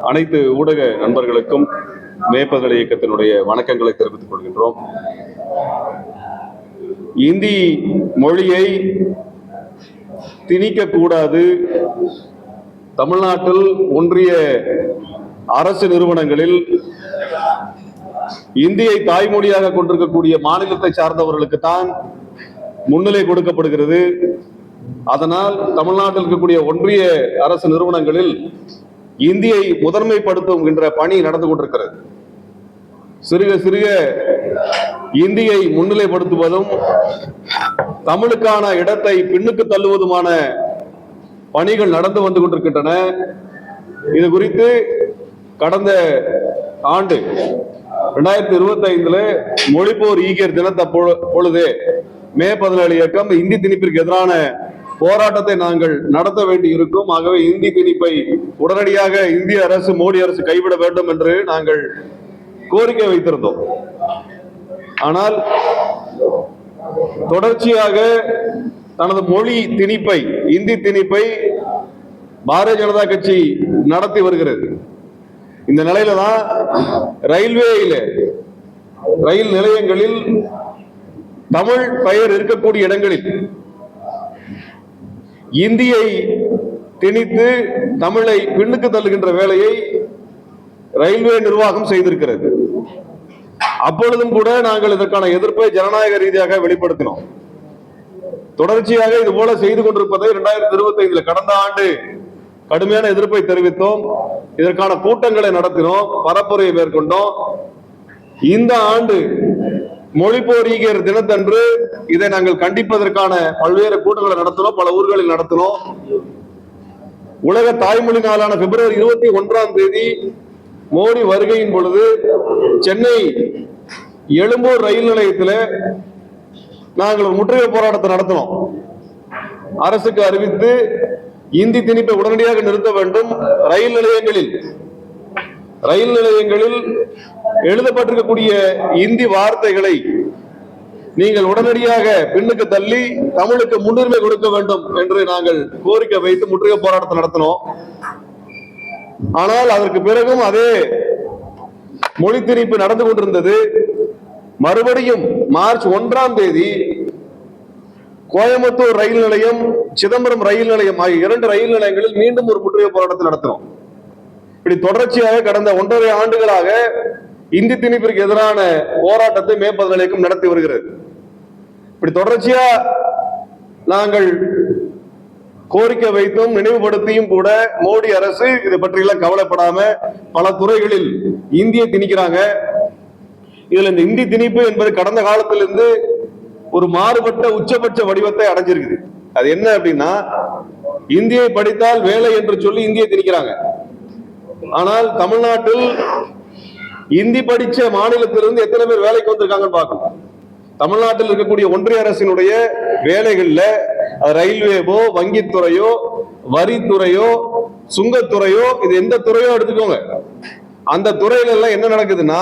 அனைத்து ஊடக நண்பர்களுக்கும் மேற்பதல் இயக்கத்தினுடைய வணக்கங்களை தெரிவித்துக் கொள்கின்றோம். இந்தி மொழியை திணிக்கக்கூடாது, தமிழ்நாட்டில் ஒன்றிய அரசு நிறுவனங்களில் இந்தியை தாய்மொழியாக கொண்டிருக்கக்கூடிய மாநிலத்தை சார்ந்தவர்களுக்கு தான் முன்னிலை கொடுக்கப்படுகிறது. அதனால் தமிழ்நாட்டில் இருக்கக்கூடிய ஒன்றிய அரசு நிறுவனங்களில் இந்தியை முதன்மைப்படுத்துகின்ற பணி நடந்து கொண்டிருக்கிறது. சிறுக சிறுக இந்தியை முன்னிலைப்படுத்துவதும் தமிழுக்கான இடத்தை பின்னுக்கு தள்ளுவதுமான பணிகள் நடந்து வந்து கொண்டிருக்கின்றன. இது குறித்து கடந்த ஆண்டு 2025 மொழிப்போர் ஈகியர் தினத்தை பொழுது மே 17 இயக்கம் இந்தி திணிப்பிற்கு எதிரான போராட்டத்தை நாங்கள் நடத்த வேண்டி இருக்கும். ஆகவே இந்தி திணிப்பை உடனடியாக இந்திய அரசு, மோடி அரசு கைவிட வேண்டும் என்று நாங்கள் கோரிக்கை வைத்திருந்தோம். ஆனால் தொடர்ச்சியாக தனது மொழி திணிப்பை, இந்தி திணிப்பை பாரதிய ஜனதா கட்சி நடத்தி வருகிறது. இந்த நிலையில தான் ரயில் நிலையங்களில் தமிழ் பெயர் இருக்கக்கூடிய இடங்களில் இந்தியை திணித்து தமிழை பின்னுக்கு தள்ளுகின்ற வேலையை ரயில்வே நிர்வாகம் செய்திருக்கிறது. அப்பொழுதும் கூட நாங்கள் இதற்கான எதிர்ப்பை ஜனநாயக ரீதியாக வெளிப்படுத்தினோம். தொடர்ச்சியாக இது போல செய்து கொண்டிருப்பதை 2025 கடந்த ஆண்டு கடுமையான எதிர்ப்பை தெரிவித்தோம். இதற்கான கூட்டங்களை நடத்தினோம், பரப்புரையை மேற்கொண்டோம். இந்த ஆண்டு மொழிப்போர் ஈகியர் தினத்தன்று இதை நாங்கள் கண்டிப்பதற்கான பல்வேறு கூட்டங்களை நடத்தினோம், பல ஊர்களில் நடத்தினோம். உலக தாய்மொழி நாளான பிப்ரவரி 21 மோடி வருகையின் பொழுது சென்னை எழும்பூர் ரயில் நிலையத்தில் நாங்கள் முற்றுகை போராட்டத்தை நடத்தினோம். அரசுக்கு அறிவித்து இந்தி திணிப்பை உடனடியாக நிறுத்த வேண்டும். ரயில் நிலையங்களில் எழுதப்பட்டிருக்கக்கூடிய இந்தி வார்த்தைகளை நீங்கள் உடனடியாக பின்னுக்கு தள்ளி தமிழுக்கு முன்னுரிமை கொடுக்க வேண்டும் என்று நாங்கள் கோரிக்கை வைத்து முற்றுகை போராட்டத்தை நடத்தினோம். ஆனால் அதற்கு பிறகும் அதே மொழி திணிப்பு நடந்து கொண்டிருந்தது. மறுபடியும் மார்ச் 1 கோயம்புத்தூர் ரயில் நிலையம், சிதம்பரம் ரயில் நிலையம் ஆகிய 2 ரயில் நிலையங்களில் மீண்டும் ஒரு முற்றுகை போராட்டத்தை நடத்தினோம். இப்படி தொடர்ச்சியாக கடந்த 1.5 ஆண்டுகளாக இந்தி திணிப்பிற்கு எதிரான போராட்டத்தை மே 17 நடத்தி வருகிறது. இப்படி தொடர்ச்சியா நாங்கள் கோரிக்கை வைத்தும் நினைவுபடுத்தியும் கூட மோடி அரசு இதை பற்றியெல்லாம் கவலைப்படாம பல துறைகளில் இந்தியை திணிக்கிறாங்க. இதுல இந்த இந்தி திணிப்பு என்பது கடந்த காலத்திலிருந்து ஒரு மாறுபட்ட உச்சபட்ச வடிவத்தை அடைஞ்சிருக்குது. அது என்ன அப்படின்னா, இந்தியை படித்தால் வேலை என்று சொல்லி இந்தியை திணிக்கிறாங்க. ஆனால் தமிழ்நாட்டில் இந்தி படிச்ச மாநிலத்திலிருந்து எத்தனை பேர் வேலைக்கு வந்திருக்காங்கன்னு பார்க்கணும். தமிழ்நாட்டில் இருக்கக்கூடிய ஒன்றிய அரசினுடைய வேலைகள்ல ரயில்வேவோ, வங்கித்துறையோ, வரித்துறையோ, சுங்கத்துறையோ, இது எந்த துறையோ எடுத்துக்கோங்க, அந்த துறையில எல்லாம் என்ன நடக்குதுன்னா,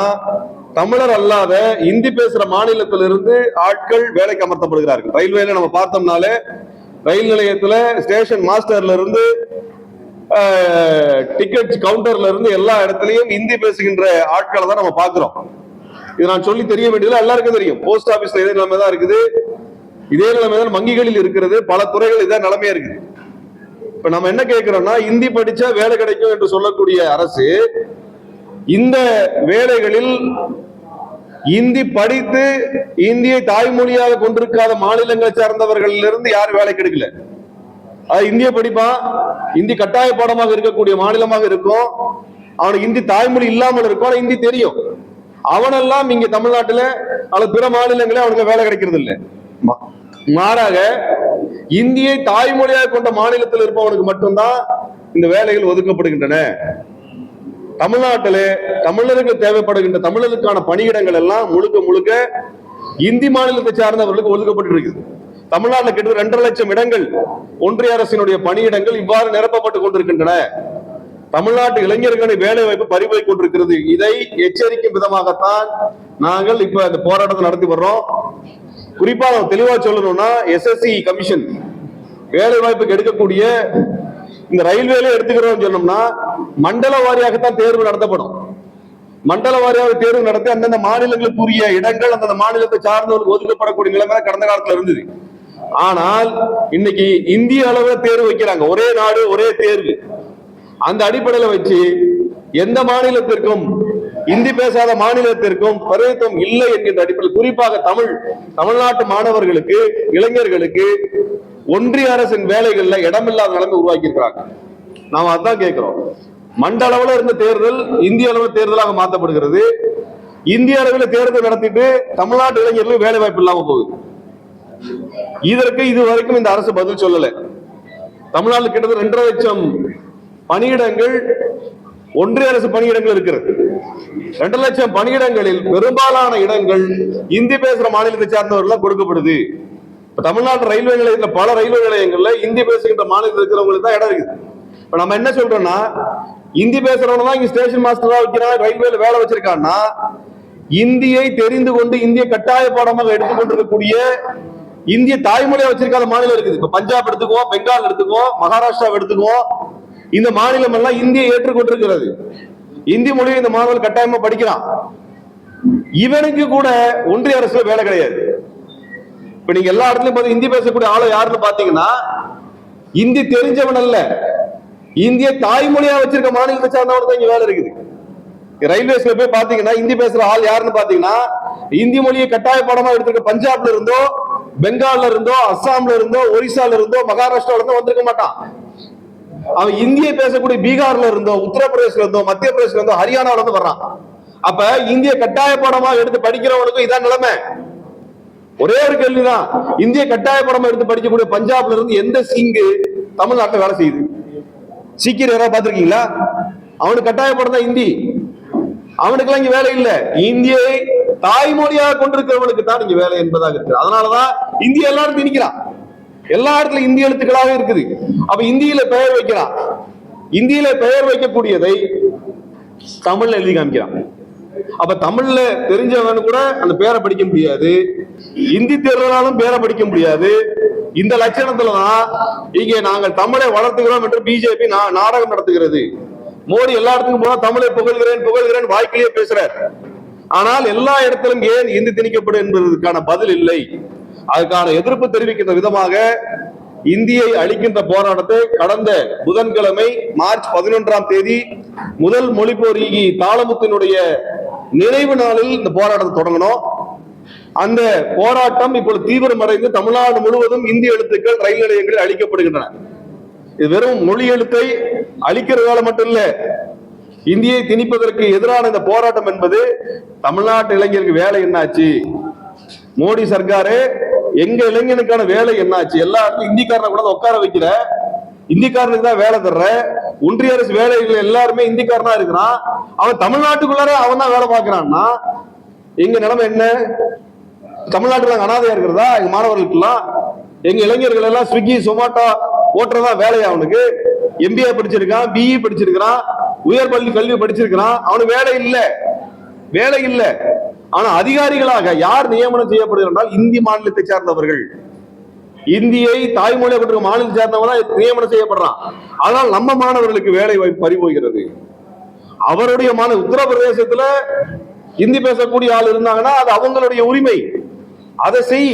தமிழர் அல்லாத இந்தி பேசுற மாநிலத்திலிருந்து ஆட்கள் வேலைக்கு அமர்த்தப்படுகிறார்கள். ரயில்வேல நம்ம பார்த்தோம்னாலே ரயில் நிலையத்துல ஸ்டேஷன் மாஸ்டர்ல இருந்து டிக்கெட் கவுண்டர்ல இருந்து எல்லா இடத்துலயும் இந்தி பேசுகின்ற ஆட்களை தான் நம்ம பாக்குறோம். இது நான் சொல்லி தெரிய வேண்டியது எல்லாருக்கும் தெரியும். போஸ்ட் ஆபீஸ்ல இதே நிலைமை தான் இருக்குது, இதே நிலைமை தான் வங்கிகளில் இருக்கிறது, பல துறைகள் இதே நிலைமையா இருக்குது. இப்ப நம்ம என்ன கேட்கிறோம்னா, இந்தி படிச்சா வேலை கிடைக்கும் என்று சொல்லக்கூடிய அரசு இந்த வேலைகளில் இந்தி படித்து இந்தியை தாய்மொழியாக கொண்டிருக்காத மாநிலங்களை சார்ந்தவர்களிலிருந்து யாரும் வேலை கிடைக்கல. அது இந்திய படிப்பான், இந்தி கட்டாய பாடமாக இருக்கக்கூடிய மாநிலமாக இருக்கும், அவனுக்கு இந்தி தாய்மொழி இல்லாமல் இருக்கும், இந்தி தெரியும், அவனெல்லாம் இங்க தமிழ்நாட்டுல அல்லது பிற மாநிலங்களே அவனுக்கு வேலை கிடைக்கிறது இல்லை. மாறாக இந்தியை தாய்மொழியாக கொண்ட மாநிலத்தில் இருப்பவனுக்கு மட்டும்தான் இந்த வேலைகள் ஒதுக்கப்படுகின்றன. தமிழ்நாட்டிலே தமிழருக்கு தேவைப்படுகின்ற தமிழருக்கான பணியிடங்கள் எல்லாம் முழுக்க முழுக்க இந்தி மாநிலத்தை சார்ந்தவர்களுக்கு ஒதுக்கப்பட்டு இருக்குது. தமிழ்நாட்டில் கிட்ட 2.5 லட்சம் இடங்கள் ஒன்றிய அரசினுடைய பணியிடங்கள் இவ்வாறு நிரப்பப்பட்டுக் கொண்டிருக்கின்றன. தமிழ்நாட்டு இளைஞர்களின் வேலை வாய்ப்பு பறிபோய் கொண்டிருக்கிறது. இதை எச்சரிக்கும் விதமாகத்தான் நாங்கள் இப்ப இந்த போராட்டத்தை நடத்தி வர்றோம். குறிப்பா தெளிவா சொல்லணும்னா, SSC கமிஷன் வேலை வாய்ப்புக்கு எடுக்கக்கூடிய இந்த ரயில்வேல எடுத்துக்கிறோம் சொன்னோம்னா மண்டல வாரியாகத்தான் தேர்வு நடத்தப்படும். மண்டல வாரியாக தேர்வு நடத்தி அந்தந்த மாநிலங்களுக்குரிய இடங்கள் அந்தந்த மாநிலத்தை சார்ந்தவர்களுக்கு ஒதுக்கப்படக்கூடிய நிலைமை கடந்த காலத்துல இருந்தது. ஆனால் இன்னைக்கு இந்திய அளவில் தேர்வு வைக்கிறாங்க, ஒரே நாடு ஒரே தேர்வு. அந்த அடிப்படையில் வச்சு எந்த மாநிலத்திற்கும் இந்தி பேசாத மாநிலத்திற்கும் பிரதிநிதித்துவம் இல்லை என்கின்ற அடிப்படையில் குறிப்பாக தமிழ்நாட்டு மாணவர்களுக்கு இளைஞர்களுக்கு ஒன்றிய அரசின் வேலைகள்ல இடமில்லாத நிலைமை உருவாக்கி இருக்கிறாங்க. நாம அதான் கேட்கிறோம். மண்டல அளவில் இருந்த தேர்தல் இந்திய அளவில் தேர்தலாக மாற்றப்படுகிறது. இந்திய அளவில் தேர்தல் நடத்திட்டு தமிழ்நாட்டு இளைஞர்களுக்கு வேலை வாய்ப்பு இல்லாம போகுது. இதற்கு இதுவரைக்கும் இந்த அரசு பதில் சொல்லல. தமிழ்நாட்டில் கிட்டத்தட்ட 2.5 லட்சம் பணியிடங்கள் ஒன்றிய அரசு பணியிடங்கள் இருக்கிறது. 2 லட்சம் பணியிடங்களில் பெரும்பாலான இடங்கள் இந்தி பேசுற மாநிலத்தை சார்ந்தவர்கள் கொடுக்கப்படுது. தமிழ்நாட்டு ரயில்வே நிலையத்துல பல ரயில்வே நிலையங்கள்ல இந்தி பேசுகின்ற மாநிலத்தில் இருக்கிறவங்களுக்கு தான் இடம் இருக்குது. இப்ப நம்ம என்ன சொல்றோம்னா, இந்தி பேசுறவங்க தான் இங்க ஸ்டேஷன் மாஸ்டரா வைக்கிறான், ரயில்வேல வேலை வச்சிருக்கான்னா, இந்தியை தெரிந்து கொண்டு இந்திய கட்டாய பாடமாக எடுத்துக்கொண்டிருக்கக்கூடிய இந்திய தாய்மொழியை வச்சிருக்காத மாநிலம் இருக்குது. இப்ப பஞ்சாப் எடுத்துக்குவோம், பெங்கால் எடுத்துக்குவோம், மகாராஷ்டிரா எடுத்துக்குவோம். இந்த மாநிலம் எல்லாம் இந்தியை ஏற்றுக்கொண்டிருக்கிறது. இந்தி மொழியை இந்த மாணவர்கள் கட்டாயமா படிக்கிறான். இவனுக்கு கூட ஒன்றிய அரசுல வேலை கிடையாது. இப்ப நீங்க எல்லா இடத்துலயும் பார்த்து இந்தி பேசக்கூடிய ஆளு யாருன்னு பாத்தீங்கன்னா, இந்தி தெரிஞ்சவன் அல்ல, இந்திய தாய்மொழியா வச்சிருக்க மாநிலத்தை சார்ந்தவனுக்கு தான் இங்க வேலை இருக்குது. ரயில்வேஸ்ல போய் பாத்தீங்கன்னா இந்தி பேசுற ஆள் யாருன்னு பாத்தீங்கன்னா, இந்தி மொழியை கட்டாய பாடமா எடுத்திருக்க பஞ்சாப்ல இருந்தோ, பெங்கால்ல இருந்தோ, அஸ்ஸாம்ல இருந்தோ, ஒரிசால இருந்தோ, மகாராஷ்டிரால இருந்தோ வந்திருக்க மாட்டான். அவன் இந்தியை பேசக்கூடிய பீகார்ல இருந்தோ, உத்தரப்பிரதேசல இருந்தோ, மத்திய பிரதேசல இருந்தோ, ஹரியானால இருந்து வர்றான். அப்ப இந்திய கட்டாய பாடமா எடுத்து படிக்கிறவனுக்கும் இதான் நிலைமை. ஒரே ஒரு கேள்விதான், இந்திய கட்டாய பாடமா எடுத்து படிக்கக்கூடிய பஞ்சாப்ல இருந்து எந்த சிங்கு தமிழ்நாட்டில் வேலை செய்யுது? சீக்கிரம் யாராவது பாத்திருக்கீங்களா? அவனுக்கு கட்டாய பாடம் தான் இந்தி. அவனுக்கெல்லாம் இங்க வேலை இல்லை. இந்தியை தாய்மொழியாக கொண்டிருக்கிறவனுக்கு தான் இங்க வேலை என்பதாக இருக்கு. அதனாலதான் இந்திய எல்லாரும் திணிக்கிறான். எல்லா இடத்துல இந்திய எழுத்துக்களாக இருக்குது. அப்ப இந்தியில பெயர் வைக்கிறான். இந்தியில பெயர் வைக்கக்கூடியதை தமிழ்ல எழுதி காமிக்கிறான். அப்ப தமிழ்ல தெரிஞ்சவன் கூட அந்த பேரை படிக்க முடியாது, இந்தி தெரிஞ்சாலும் பேரை படிக்க முடியாது. இந்த லட்சணத்துலதான் இங்கே நாங்கள் தமிழை வளர்த்துகிறோம் என்று பிஜேபி நாடகம் நடத்துகிறது. மோடி எல்லா இடத்துக்கும் போனா தமிழை புகழ்கிறேன் வாய்க்கிலேயே பேசுறார். ஆனால் எல்லா இடத்திலும் ஏன் இந்தி திணிக்கப்படும் என்பதற்கான பதில் இல்லை. அதுக்கான எதிர்ப்பு தெரிவிக்கின்ற விதமாக இந்தியை அளிக்கின்ற போராட்டத்தை கடந்த புதன்கிழமை மார்ச் 11ஆம் தேதி முதல் மொழிப்போர் ஈகி தாளமுத்தினுடைய நினைவு நாளில் இந்த போராட்டத்தை தொடங்கணும். அந்த போராட்டம் இப்பொழுது தீவிரமடைந்து தமிழ்நாடு முழுவதும் இந்திய எழுத்துக்கள் ரயில் நிலையங்களில் அளிக்கப்படுகின்றன. இது வெறும் மொழி எழுத்தை அளிக்கிறதால மட்டும் இல்ல, இந்தியை திணிப்பதற்கு எதிரான இந்த போராட்டம் என்பது தமிழ்நாட்டு இளைஞருக்கு வேலை என்னாச்சு, மோடி சர்க்காரு எங்க இளைஞனுக்கான வேலை என்னாச்சு, எல்லா இடத்துலையும் இந்திக்காரனை கூட உட்கார வைக்கிற, இந்திக்காரனுக்கு தான் வேலை தர்ற, ஒன்றிய அரசு வேலைகள் எல்லாருமே இந்திக்காரனா இருக்கிறான், அவன் தமிழ்நாட்டுக்குள்ளார அவன் தான் வேலை பார்க்கிறான்னா எங்க நிலைமை என்ன? தமிழ்நாட்டுல அனாதையா இருக்கிறதா எங்க மாணவர்களுக்கு எல்லாம்? எங்க இளைஞர்கள் எல்லாம் ஸ்விக்கி சொமாட்டோ ஓட்டுறதா வேலையா? அவனுக்கு எம்பிஏ படிச்சிருக்கான், பிஇ படிச்சிருக்கான், உயர்பள்ளி கல்வி படிச்சிருக்கிறான், அவனுக்கு வேலை இல்லை. ஆனா அதிகாரிகளாக யார் நியமனம் செய்யப்படுகிறார்கள்? இந்தி மாநிலத்தை சார்ந்தவர்கள், இந்தியை தாய்மொழியை கொண்டிருக்க மாநிலத்தை சார்ந்தவங்க நியமனம் செய்யப்படுறான். ஆனால் நம்ம மாணவர்களுக்கு வேலை வாய்ப்பு பறிபோகிறது. அவருடைய உத்தரப்பிரதேசத்துல இந்தி பேசக்கூடிய ஆள் இருந்தாங்கன்னா அது அவங்களுடைய உரிமை, அதை செய்.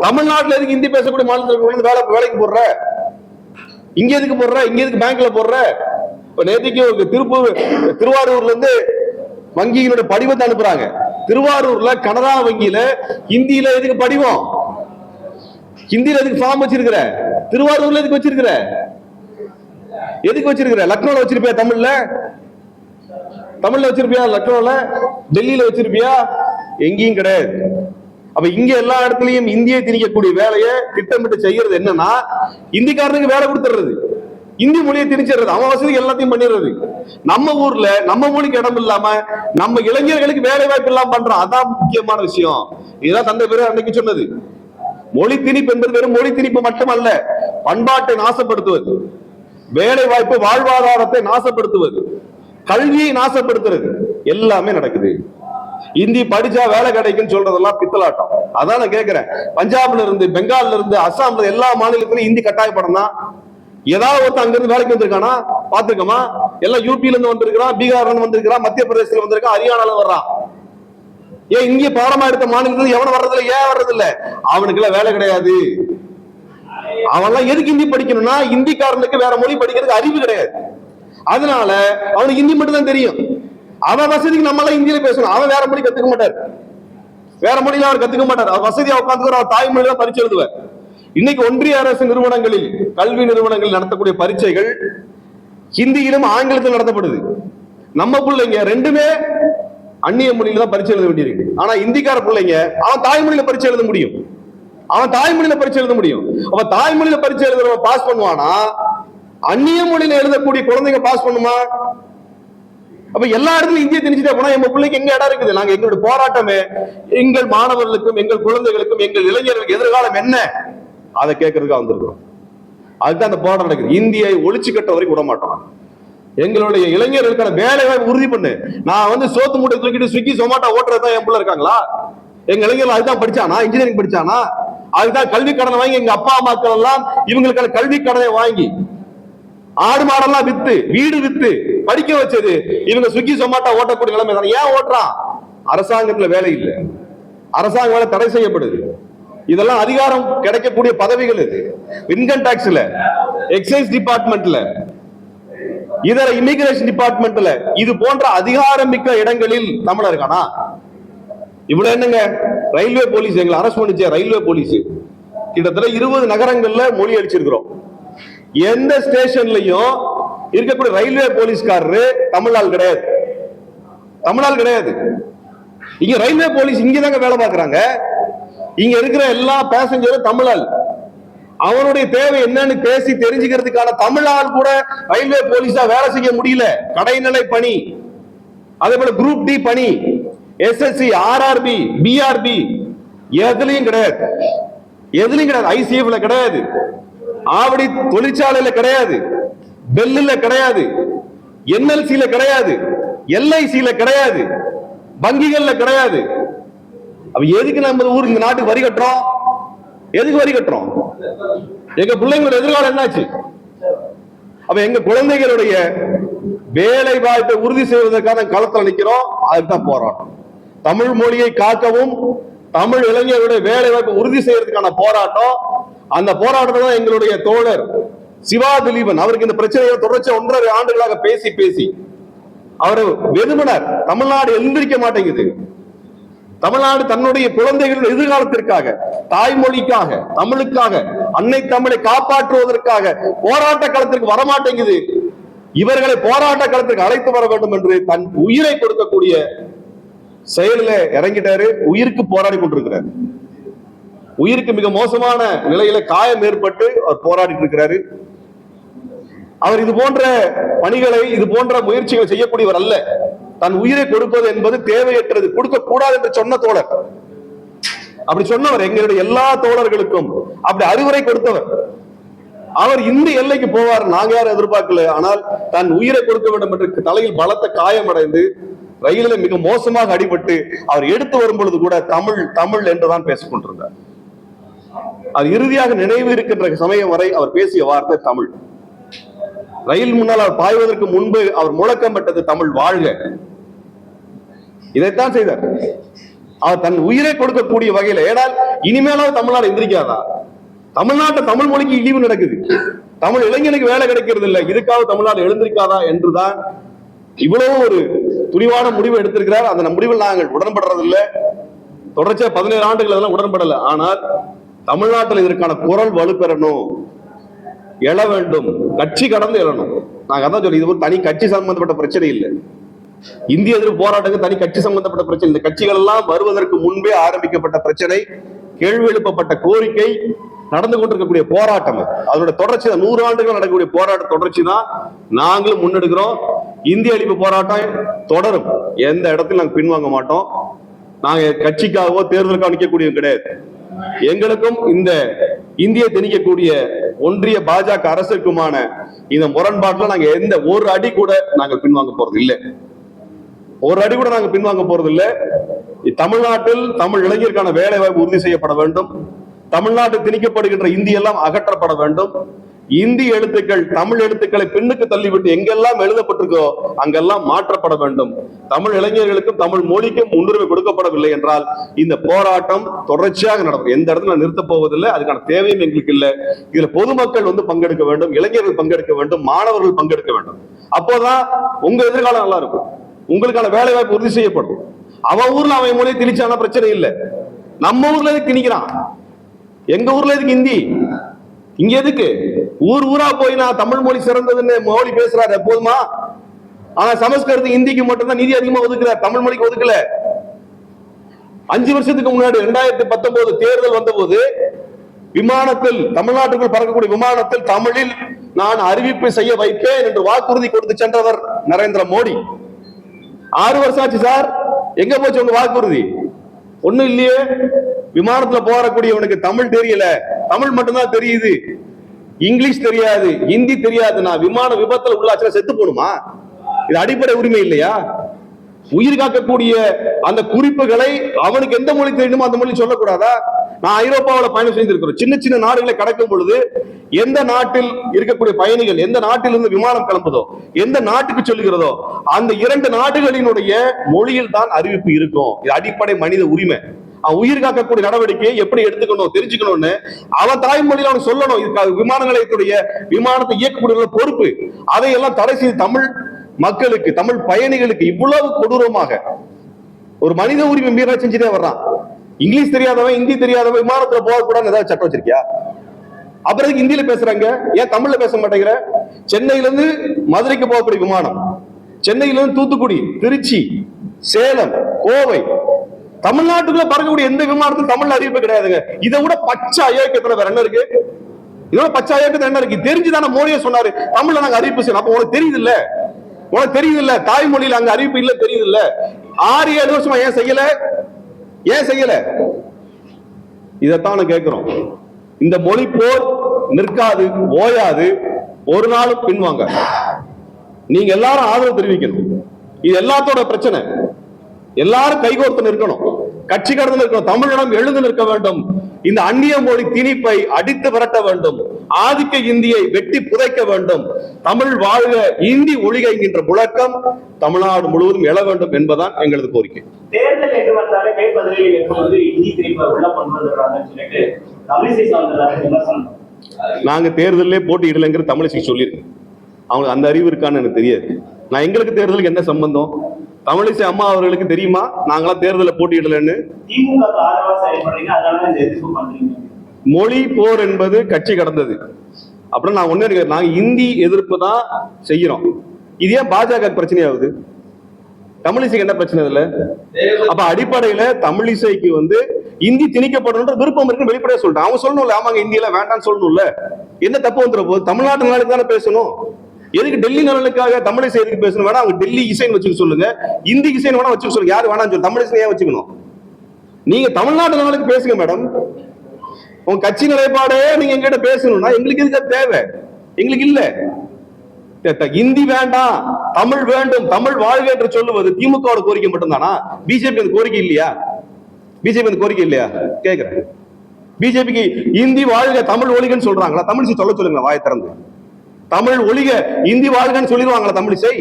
தமிழ்நாட்டில் எதுக்கு இந்தி பேசக்கூடிய மாநிலத்தில் வேலைக்கு போடுற? இங்க எதுக்கு போடுற? இங்க எதுக்கு பேங்க்ல போடுற? இப்ப நேற்றுக்கு திருவாரூர்ல இருந்து வங்கியினுடைய படிவத்தை அனுப்புறாங்க. திருவாரூர்ல கனரா வங்கியில ஹிந்தியில எதுக்கு படிவம்? ஹிந்தியில எதுக்கு ஃபார்ம் வச்சிருக்கிற? திருவாரூர்ல எதுக்கு வச்சிருக்கிற? எதுக்கு வச்சிருக்கிற? லக்னோல வச்சிருப்பியா? தமிழ்ல வச்சிருப்பியா? லக்னோல, டெல்லியில வச்சிருப்பியா? எங்கேயும் கிடையாது. அப்ப இங்க எல்லா இடத்துலயும் இந்தியை திணிக்கக்கூடிய வேலையை திட்டமிட்டு செய்யறது என்னன்னா, இந்திக்காரனுக்கு வேலை கொடுத்துறது, இந்தி மொழியை திணிச்சிடுறது, அவன் வசதிக்கு எல்லாத்தையும் பண்ணிடுறது. நம்ம ஊர்ல நம்ம மொழிக்கு இடம் இல்லாம நம்ம இளைஞர்களுக்கு வேலை வாய்ப்பு இல்லாம பண்றோம். அதான் முக்கியமான விஷயம். இதுதான் தந்தை பேரு அன்னைக்கு சொன்னது. மொழி திணிப்பு என்பது வெறும் மொழி திணிப்பு மட்டுமல்ல, பண்பாட்டை நாசப்படுத்துவது, வேலை வாய்ப்பு வாழ்வாதாரத்தை நாசப்படுத்துவது, கல்வியை நாசப்படுத்துறது எல்லாமே நடக்குது. இந்தி படிச்சா வேலை கிடைக்குன்னு சொல்றதெல்லாம் பித்தலாட்டம். அதான் நான் கேட்கிறேன், பஞ்சாப்ல இருந்து, பெங்கால்ல இருந்து, அஸ்ஸாம்ல எல்லா மாநிலத்திலும் இந்தி கட்டாய படம் தான். ஏதாவது ஒருத்தர் அங்க இருந்து வேலைக்கு வந்திருக்கானா? பாத்துக்கமா? எல்லாம் யூபில இருந்து வந்திருக்கான், பீகார்ல இருந்து வந்திருக்கான், மத்திய பிரதேசத்துல வந்திருக்கான், ஹரியானால வர்றான். ஏன் இங்கே பாடமா எடுத்த மாநிலத்துல எவனும் வர்றதில்ல? ஏன் வர்றதில்ல? அவனுக்கு எல்லாம் வேலை கிடையாது. அவன்லாம் எதுக்கு ஹிந்தி படிக்கணும்னா, இந்திக்காரனுக்கு வேற மொழி படிக்கிறதுக்கு அறிவு கிடையாது. அதனால அவனுக்கு ஹிந்தி மட்டும் தான் தெரியும். அவன் வசதிக்கு நம்ம எல்லாம் இந்தியில பேசணும். அவன் வேற மொழி கத்துக்க மாட்டார், வேற மொழியில அவர் கத்துக்க மாட்டார். அவர் வசதியா உட்காந்து அவர் தாய்மொழியில பரீட்சை எழுதுவார். இன்னைக்கு ஒன்றிய அரசு நிறுவனங்களில், கல்வி நிறுவனங்களில் நடத்தக்கூடிய பரீட்சைகள் ஹிந்தியிலும் ஆங்கிலத்தில் நடத்தப்படுது. நம்ம பிள்ளைங்க ரெண்டுமே அந்நிய மொழியில தான் பரீட்சை எழுத வேண்டியிருக்கு. ஆனா இந்திக்கார பிள்ளைங்க அவன் தாய்மொழியில பரீட்சை எழுத முடியும். அவன் தாய்மொழியில பரீட்சை எழுத முடியும். அவன் தாய்மொழியில பரீட்சை எழுதுறவன் பாஸ் பண்ணுவானா? அந்நிய மொழியில எழுதக்கூடிய குழந்தைங்க பாஸ் பண்ணுமா? அப்ப எல்லா இடத்துலயும் இந்திய திணிச்சுட்டே போனா எங்க பிள்ளைக்கு எங்க இடம் இருக்குது? நாங்க எங்களுடைய போராட்டமே எங்கள் மாணவர்களுக்கும், எங்கள் குழந்தைகளுக்கும், எங்கள் இளைஞர்களுக்கு எதிர்காலம் என்ன, அதை கேட்கறதுக்காக வந்திருக்கிறோம். அதுதான் அந்த போராட்டம் நடக்குது. இந்தியை ஒழிச்சு கட்ட வரைக்கும் விட மாட்டோம். எங்களுடைய இளைஞர்களுக்கான வேலை வாய்ப்பு உறுதி பண்ணு. நான் சோத்து மூட்டை தூக்கிட்டு ஸ்விக்கி சொமாட்டோ ஓட்டுறதுதான் என் பிள்ளை இருக்காங்களா? எங்க இளைஞர்கள் அதுதான் படிச்சானா? இன்ஜினியரிங் படிச்சானா? அதுதான் கல்வி கடனை வாங்கி எங்க அப்பா அம்மாக்கள் எல்லாம் இவங்களுக்கான கல்வி கடனை வாங்கி ஆடு மாடெல்லாம் வித்து, வீடு வித்து படிக்க வச்சது இவங்க ஸ்விக்கி சொமாட்டோ ஓட்டக்கூடிய நிலைமை தானே. ஏன் ஓட்டுறான்? அரசாங்கத்துல வேலை இல்லை, அரசாங்க வேலை தடை செய்யப்படுது. இதெல்லாம் அதிகாரம் கிடைக்கக்கூடிய பதவிகள். இது இன்கம் டாக்ஸ்ல, எக்ஸைஸ் டிபார்ட்மெண்ட்ல, இதர இமிகிரேஷன் டிபார்ட்மெண்ட்ல, இது போன்ற அதிகாரம் மிக்க இடங்களில் தமிழர் இருக்கானா? இவ்வளவு என்னங்க, ரயில்வே போலீஸ் எங்களை அரெஸ்ட் பண்ணிச்சே, ரயில்வே போலீஸ் கிட்டத்தட்ட 20 நகரங்கள்ல மொழி அடிச்சிருக்கிறோம். எந்த ஸ்டேஷன்லயும் இருக்கக்கூடிய ரயில்வே போலீஸ்காரரு தமிழால் கிடையாது, தமிழால் கிடையாது. இங்க ரயில்வே போலீஸ் இங்கதாங்க வேலை பார்க்கறாங்க. இங்க இருக்கிற எல்லா பேசஞ்சரும் தமிழால். அவனுடைய தேவை என்னன்னு பேசி தெரிஞ்சுக்கிறதுக்கான தமிழால் கூட ரயில்வே போலீஸா வேலை செய்ய முடியல. கடைநிலை பணி, அதே போல குரூப் டி பணி, எஸ்எஸ்சி, ஆர்ஆர்பி, பிஆர்பி எதுலயும் கிடையாது, எதுலயும் கிடையாது. ஐசிஎஃப்ல கிடையாது, ஆவடி தொழிற்சாலையில கிடையாது, பெல்லுல கிடையாது, என்எல்சில கிடையாது, எல்ஐசில கிடையாது, வங்கிகள்ல கிடையாது. அப்ப எதுக்கு நம்ம ஊர் இந்த நாட்டுக்கு வரி கட்டுறோம்? எதுக்கு வரி கட்டுறோம்? எங்க பிள்ளைங்களோட எதிர்காலம் என்னாச்சு? அப்ப எங்க குழந்தைகளுடைய வேலை வாய்ப்பை உறுதி செய்வதற்கான களத்தில் நிற்கிறோம். அதுதான் போராட்டம். தமிழ் மொழியை காக்கவும், தமிழ் இளைஞர்களுடைய வேலை வாய்ப்பை உறுதி செய்யறதுக்கான போராட்டம். அந்த போராட்டத்தை தான் எங்களுடைய தோழர் சிவா திலீபன், அவருக்கு இந்த பிரச்சனையை தொடர்ச்சி 1.5 ஆண்டுகளாக பேசி பேசி அவர் வெதுமனார். தமிழ்நாடு எழுந்திருக்க மாட்டேங்குது. தமிழ்நாடு தன்னுடைய குழந்தைகள் எதிர்காலத்திற்காக, தாய்மொழிக்காக, தமிழுக்காக, அன்னை தமிழை காப்பாற்றுவதற்காக போராட்ட களத்திற்கு வரமாட்டேங்குது. இவர்களை போராட்ட களத்திற்கு அழைத்து வர வேண்டும் என்று தன் உயிரை கொடுக்கக்கூடிய செயலில் இறங்கிட்டாரு. உயிருக்கு போராடி கொண்டிருக்கிறார். உயிருக்கு மிக மோசமான நிலையில காயம் ஏற்பட்டு அவர் போராடிட்டு இருக்கிறாரு. அவர் இது போன்ற பணிகளை, இது போன்ற முயற்சிகளை செய்யக்கூடியவர் அல்ல. தன் உயிரை கொடுப்பது என்பது தேவையற்றது, கொடுக்க கூடாது என்று சொன்ன தோழர். அப்படி சொன்னவர் எங்களுடைய எல்லா தோழர்களுக்கும் அப்படி அறிவுரை கொடுத்தவர். அவர் இந்த எல்லைக்கு போவார் நாங்க யாரும் எதிர்பார்க்கல. ஆனால் தன் உயிரை கொடுக்க வேண்டும் என்று தலையில் பலத்த காயமடைந்து ரயிலில் மிக மோசமாக அடிபட்டு அவர் எடுத்து வரும் பொழுது கூட தமிழ் தமிழ் என்றுதான் பேசிக் கொண்டிருந்தார். அது இறுதியாக நினைவு இருக்கின்ற சமயம் வரை அவர் பேசிய வார்த்தை தமிழ். ரயில் முன்னால் அவர் பாய்வதற்கு முன்பு அவர் முழக்கமிட்டது தமிழ் வாழ்க. இதைத்தான் செய்தார். அவர் தன் உயிரை கொடுக்கக்கூடிய வகையில. ஏனால் இனிமேலாவது தமிழ்நாடு எந்திரிக்காதா? தமிழ்நாட்டு தமிழ் மொழிக்கு இழிவு நடக்குது, தமிழ் இளைஞனுக்கு வேலை கிடைக்கிறது இல்லை, இதுக்காக தமிழ்நாடு எழுந்திருக்காதா என்றுதான் இவ்வளவு ஒரு துணிவான முடிவு எடுத்திருக்கிறார். அந்த முடிவில் நாங்கள் உடன்படுறதில்லை. தொடர்ச்சியா 17 ஆண்டுகள் அதெல்லாம் உடன்படல. ஆனால் தமிழ்நாட்டில் இதற்கான குரல் வலுப்பெறணும், எழ வேண்டும், கட்சி கடந்து எழணும். நாங்க அதான் சொல்லி, இது ஒரு தனி கட்சி சம்பந்தப்பட்ட பிரச்சனை இல்லை. இந்திய எதிர்ப்பு போராட்டத்துக்கு தனி கட்சி சம்பந்தப்பட்ட பிரச்சனை. இந்த கட்சிகள் எல்லாம் வருவதற்கு முன்பே ஆரம்பிக்கப்பட்ட பிரச்சனை, கேள்வி எழுப்பப்பட்ட கோரிக்கை, நடந்து கொண்டிருக்கக்கூடிய போராட்டம். அதோட தொடர்ச்சி தான் 100 ஆண்டுகள் நடக்கக்கூடிய போராட்ட தொடர்ச்சி தான் நாங்களும் முன்னெடுக்கிறோம். இந்திய அழிப்பு போராட்டம் தொடரும். எந்த இடத்துல நாங்க பின்வாங்க மாட்டோம். நாங்க கட்சிக்காகவோ தேர்தலுக்காக நிற்கக்கூடியது கிடையாது. எங்களுக்கும் இந்த இந்திய திணிக்கக்கூடிய ஒன்றிய பாஜக அரசுக்குமான இந்த முரண்பாட்டில் நாங்க எந்த ஒரு அடி கூட நாங்கள் பின்வாங்க போறது இல்லை. ஒரு அடி கூட நாங்க பின்வாங்க போறது இல்லை. தமிழ்நாட்டில் தமிழ் இளைஞருக்கான வேலை வாய்ப்பு உறுதி செய்யப்பட வேண்டும். தமிழ்நாட்டில் திணிக்கப்படுகின்ற இந்தி எல்லாம் அகற்றப்பட வேண்டும். இந்தி எழுத்துக்கள் தமிழ் எழுத்துக்களை பின்னுக்கு தள்ளிவிட்டு எங்கெல்லாம் எழுதப்பட்டிருக்கோ அங்கெல்லாம் மாற்றப்பட வேண்டும். தமிழ் இளைஞர்களுக்கும் தமிழ் மொழிக்கும் முன்னுரிமை கொடுக்கப்படவில்லை என்றால் இந்த போராட்டம் தொடர்ச்சியாக நடக்கும். எந்த இடத்துல நிறுத்தப் போவதில்லை, அதுக்கான தேவையும் எங்களுக்கு இல்லை. இதுல பொதுமக்கள் பங்கெடுக்க வேண்டும், இளைஞர்கள் பங்கெடுக்க வேண்டும், மாணவர்கள் பங்கெடுக்க வேண்டும். அப்போதான் உங்க எதிர்காலம் நல்லா இருக்கும், உங்களுக்கான வேலை வாய்ப்பு உறுதி செய்யப்படும். அவன் ஊர்ல அவன் மொழியை திணிச்சான பிரச்சனை இல்லை, நம்ம ஊர்ல எதுக்கு திணிக்கிறான்? எங்க ஊர்ல எதுக்கு ஹிந்தி? இங்க எதுக்கு ஊர் ஊரா போய் நான் தமிழ் மொழி சிறந்ததுன்னு மோடி பேசுறாரு எப்போதுமா? ஆனா சமஸ்கிருதத்துக்கு ஹிந்திக்கு மட்டும்தான் நிதி அதிகமா ஒதுக்குறார், தமிழ் மொழிக்கு ஒதுக்கல. 5 வருஷத்துக்கு முன்னாடி 2019 தேர்தல் வந்தபோது விமானத்தில், தமிழ்நாட்டுக்குள் பறக்கக்கூடிய விமானத்தில் தமிழில் நான் அறிவிப்பு செய்ய வைப்பேன் என்று வாக்குறுதி கொடுத்து சென்றவர் நரேந்திர மோடி. 6 வருஷம் ஆச்சு சார், எங்க போச்சு உங்க வாக்குறுதி? ஒண்ணும் இல்லையே. விமானத்துல போறக்கூடியவனுக்கு தமிழ் தெரியல, தமிழ் மட்டும்தான் தெரியுது, இங்கிலீஷ் தெரியாது, ஹிந்தி தெரியாது. நான் விமான விபத்துல உள்ளாச்சுல செத்து போணுமா? இது அடிப்படை உரிமை இல்லையா? உயிர் காக்கக்கூடிய அந்த குறிப்புகளை அவனுக்கு எந்த மொழி தெரியுமோ அந்த மொழி சொல்லக்கூடாதா? நான் ஐரோப்பாவில் பயணம் செய்திருக்கிறோம். சின்ன சின்ன நாடுகளை கடக்கும் பொழுது எந்த நாட்டில் இருக்கக்கூடிய பயணிகள் எந்த நாட்டிலிருந்து விமானம் கிளம்புதோ, எந்த நாட்டுக்கு சொல்லுகிறதோ அந்த 2 நாடுகளினுடைய மொழியில் தான் அறிவிப்பு இருக்கும். இது அடிப்படை மனித உரிமை. உயிர் காக்கக்கூடிய நடவடிக்கையை எப்படி எடுத்துக்கணும் தெரிஞ்சுக்கணும்னு அவன் தாய்மொழியில் அவன் சொல்லணும். இது விமான நிலையத்துடைய விமானத்தை இயக்கக்கூடிய பொறுப்பு. அதையெல்லாம் தடை செய்து தமிழ் மக்களுக்கு, தமிழ் பயணிகளுக்கு இவ்வளவு கொடூரமாக ஒரு மனித உரிமை மீற செஞ்சுட்டே வர்றான். இங்கிலீஷ் தெரியாதவன், ஹிந்தி தெரியாதவன் விமானத்துல போகக்கூடாதுன்னு ஏதாவது சட்டம் வச்சிருக்கியா? அப்புறம் ஹிந்தியில பேசுறாங்க, ஏன் தமிழ்ல பேச மாட்டேங்கிற? சென்னையில இருந்து மதுரைக்கு போகக்கூடிய விமானம், சென்னையில இருந்து தூத்துக்குடி, திருச்சி, சேலம், கோவை, தமிழ்நாட்டுக்குள்ள பறக்கக்கூடிய எந்த விமானத்துக்கும் தமிழ்ல அறிவிப்பு கிடையாதுங்க. இதை விட பச்சை அயோக்கியத்துல வேற என்ன இருக்கு? இதோட பச்சை அயோக்கியத்துல என்ன இருக்கு? தெரிஞ்சுதானே மோடியே சொன்னாரு தமிழ்ல நாங்க அறிவிப்பு செய்யணும். அப்ப உனக்கு தெரியுது இல்ல, உனக்கு தெரியுது இல்ல, தாய்மொழியில அங்க அறிவிப்பு இல்ல, தெரியுது இல்ல. 6-7 வருஷமா ஏன் செய்யல? ஏன் செய்யல? இதைத்தான் கேட்கிறோம். இந்த மொழி போர் நிற்காது, ஓயாது, ஒரு நாளும் பின்வாங்க. நீங்க எல்லாரும் ஆதரவு தெரிவிக்கணும். இது எல்லாத்தோட பிரச்சனை. எல்லாரும் கைகோர்த்து நிற்கணும், கட்சி கடந்து நிற்கணும், தமிழிடம் எழுந்து நிற்க வேண்டும். இந்த அந்நிய மொழி திணிப்பை அடித்து விரட்ட வேண்டும், ஆதிக்க இந்தியை வெட்டி புதைக்க வேண்டும். தமிழ் வாழ்க, இந்தி ஒழிக என்கின்ற முழக்கம் தமிழ்நாடு முழுவதும் எழ வேண்டும் என்பதுதான் எங்களது கோரிக்கை. தேர்தல் என்று வந்தாலே மே 17 இருக்கும்போது இந்தி திணிப்பை உள்ள கொண்டு வந்துடுறாங்கன்னு சொல்லிட்டு தமிழிசை சவுந்தரராஜன் விமர்சனம். நாங்க தேர்தலே போட்டியிடலைங்கிற தமிழிசை சொல்லியிருக்கு. அவங்க அந்த அறிவு இருக்கான்னு எனக்கு தெரியாது. நான் எங்களுக்கு தேர்தலுக்கு என்ன சம்பந்தம்? தமிழிசை அம்மா அவர்களுக்கு தெரியுமா நாங்களாம் தேர்தலில் போட்டியிடலன்னு? மொழி போர் என்பது கட்சி கடந்தது. அப்புறம் நான் ஒண்ணு, நாங்க இந்தி எதிர்ப்பு தான் செய்யறோம். இது ஏன் பாஜக பிரச்சனை ஆகுது? தமிழிசைக்கு என்ன பிரச்சனை இல்ல? அப்ப அடிப்படையில தமிழிசைக்கு இந்தி திணிக்கப்படும் விருப்பம் இருக்குன்னு வெளிப்படையா சொல்லிட்டான். அவங்க சொல்லணும்ல, ஆமாங்க இந்தியில வேண்டாம்னு சொல்லணும்ல. என்ன தப்பு வந்துற போது? தமிழ்நாட்டு நாளுக்கு தானே பேசணும். எதுக்கு டெல்லி நலனுக்காக தமிழிசை எதுக்கு பேசணும்? வேணா அவங்க டெல்லி இசைன்னு வச்சுக்க சொல்லுங்க, இந்தி இசைன்னு வேணா வச்சுக்க சொல்லுங்க. யாரு வேணாம் சொல்லு, தமிழிசை ஏன் வச்சுக்கணும்? நீங்க தமிழ்நாட்டு நலனுக்கு பேசுங்க மேடம். உங்க கட்சி நிலைப்பாடே நீங்க எங்கிட்ட பேசணும்னா எங்களுக்கு இதுக்கு தேவை, எங்களுக்கு இல்ல. இந்தி வேண்டாம், தமிழ் வேண்டும், தமிழ் வாழ்க என்று சொல்லுவது திமுக கோரிக்கை மட்டும்தானா? பிஜேபி அந்த கோரிக்கை இல்லையா? பிஜேபி அந்த கோரிக்கை இல்லையா கேக்குறேன். பிஜேபிக்கு இந்தி வாழ்க தமிழ் ஒழிகன்னு சொல்றாங்களா? தமிழிசை சொல்லுங்க வாயை திறந்து. தமிழ் ஒழிக இந்தி வாழ்கன்னு சொல்லிடுவாங்களா? தமிழிசை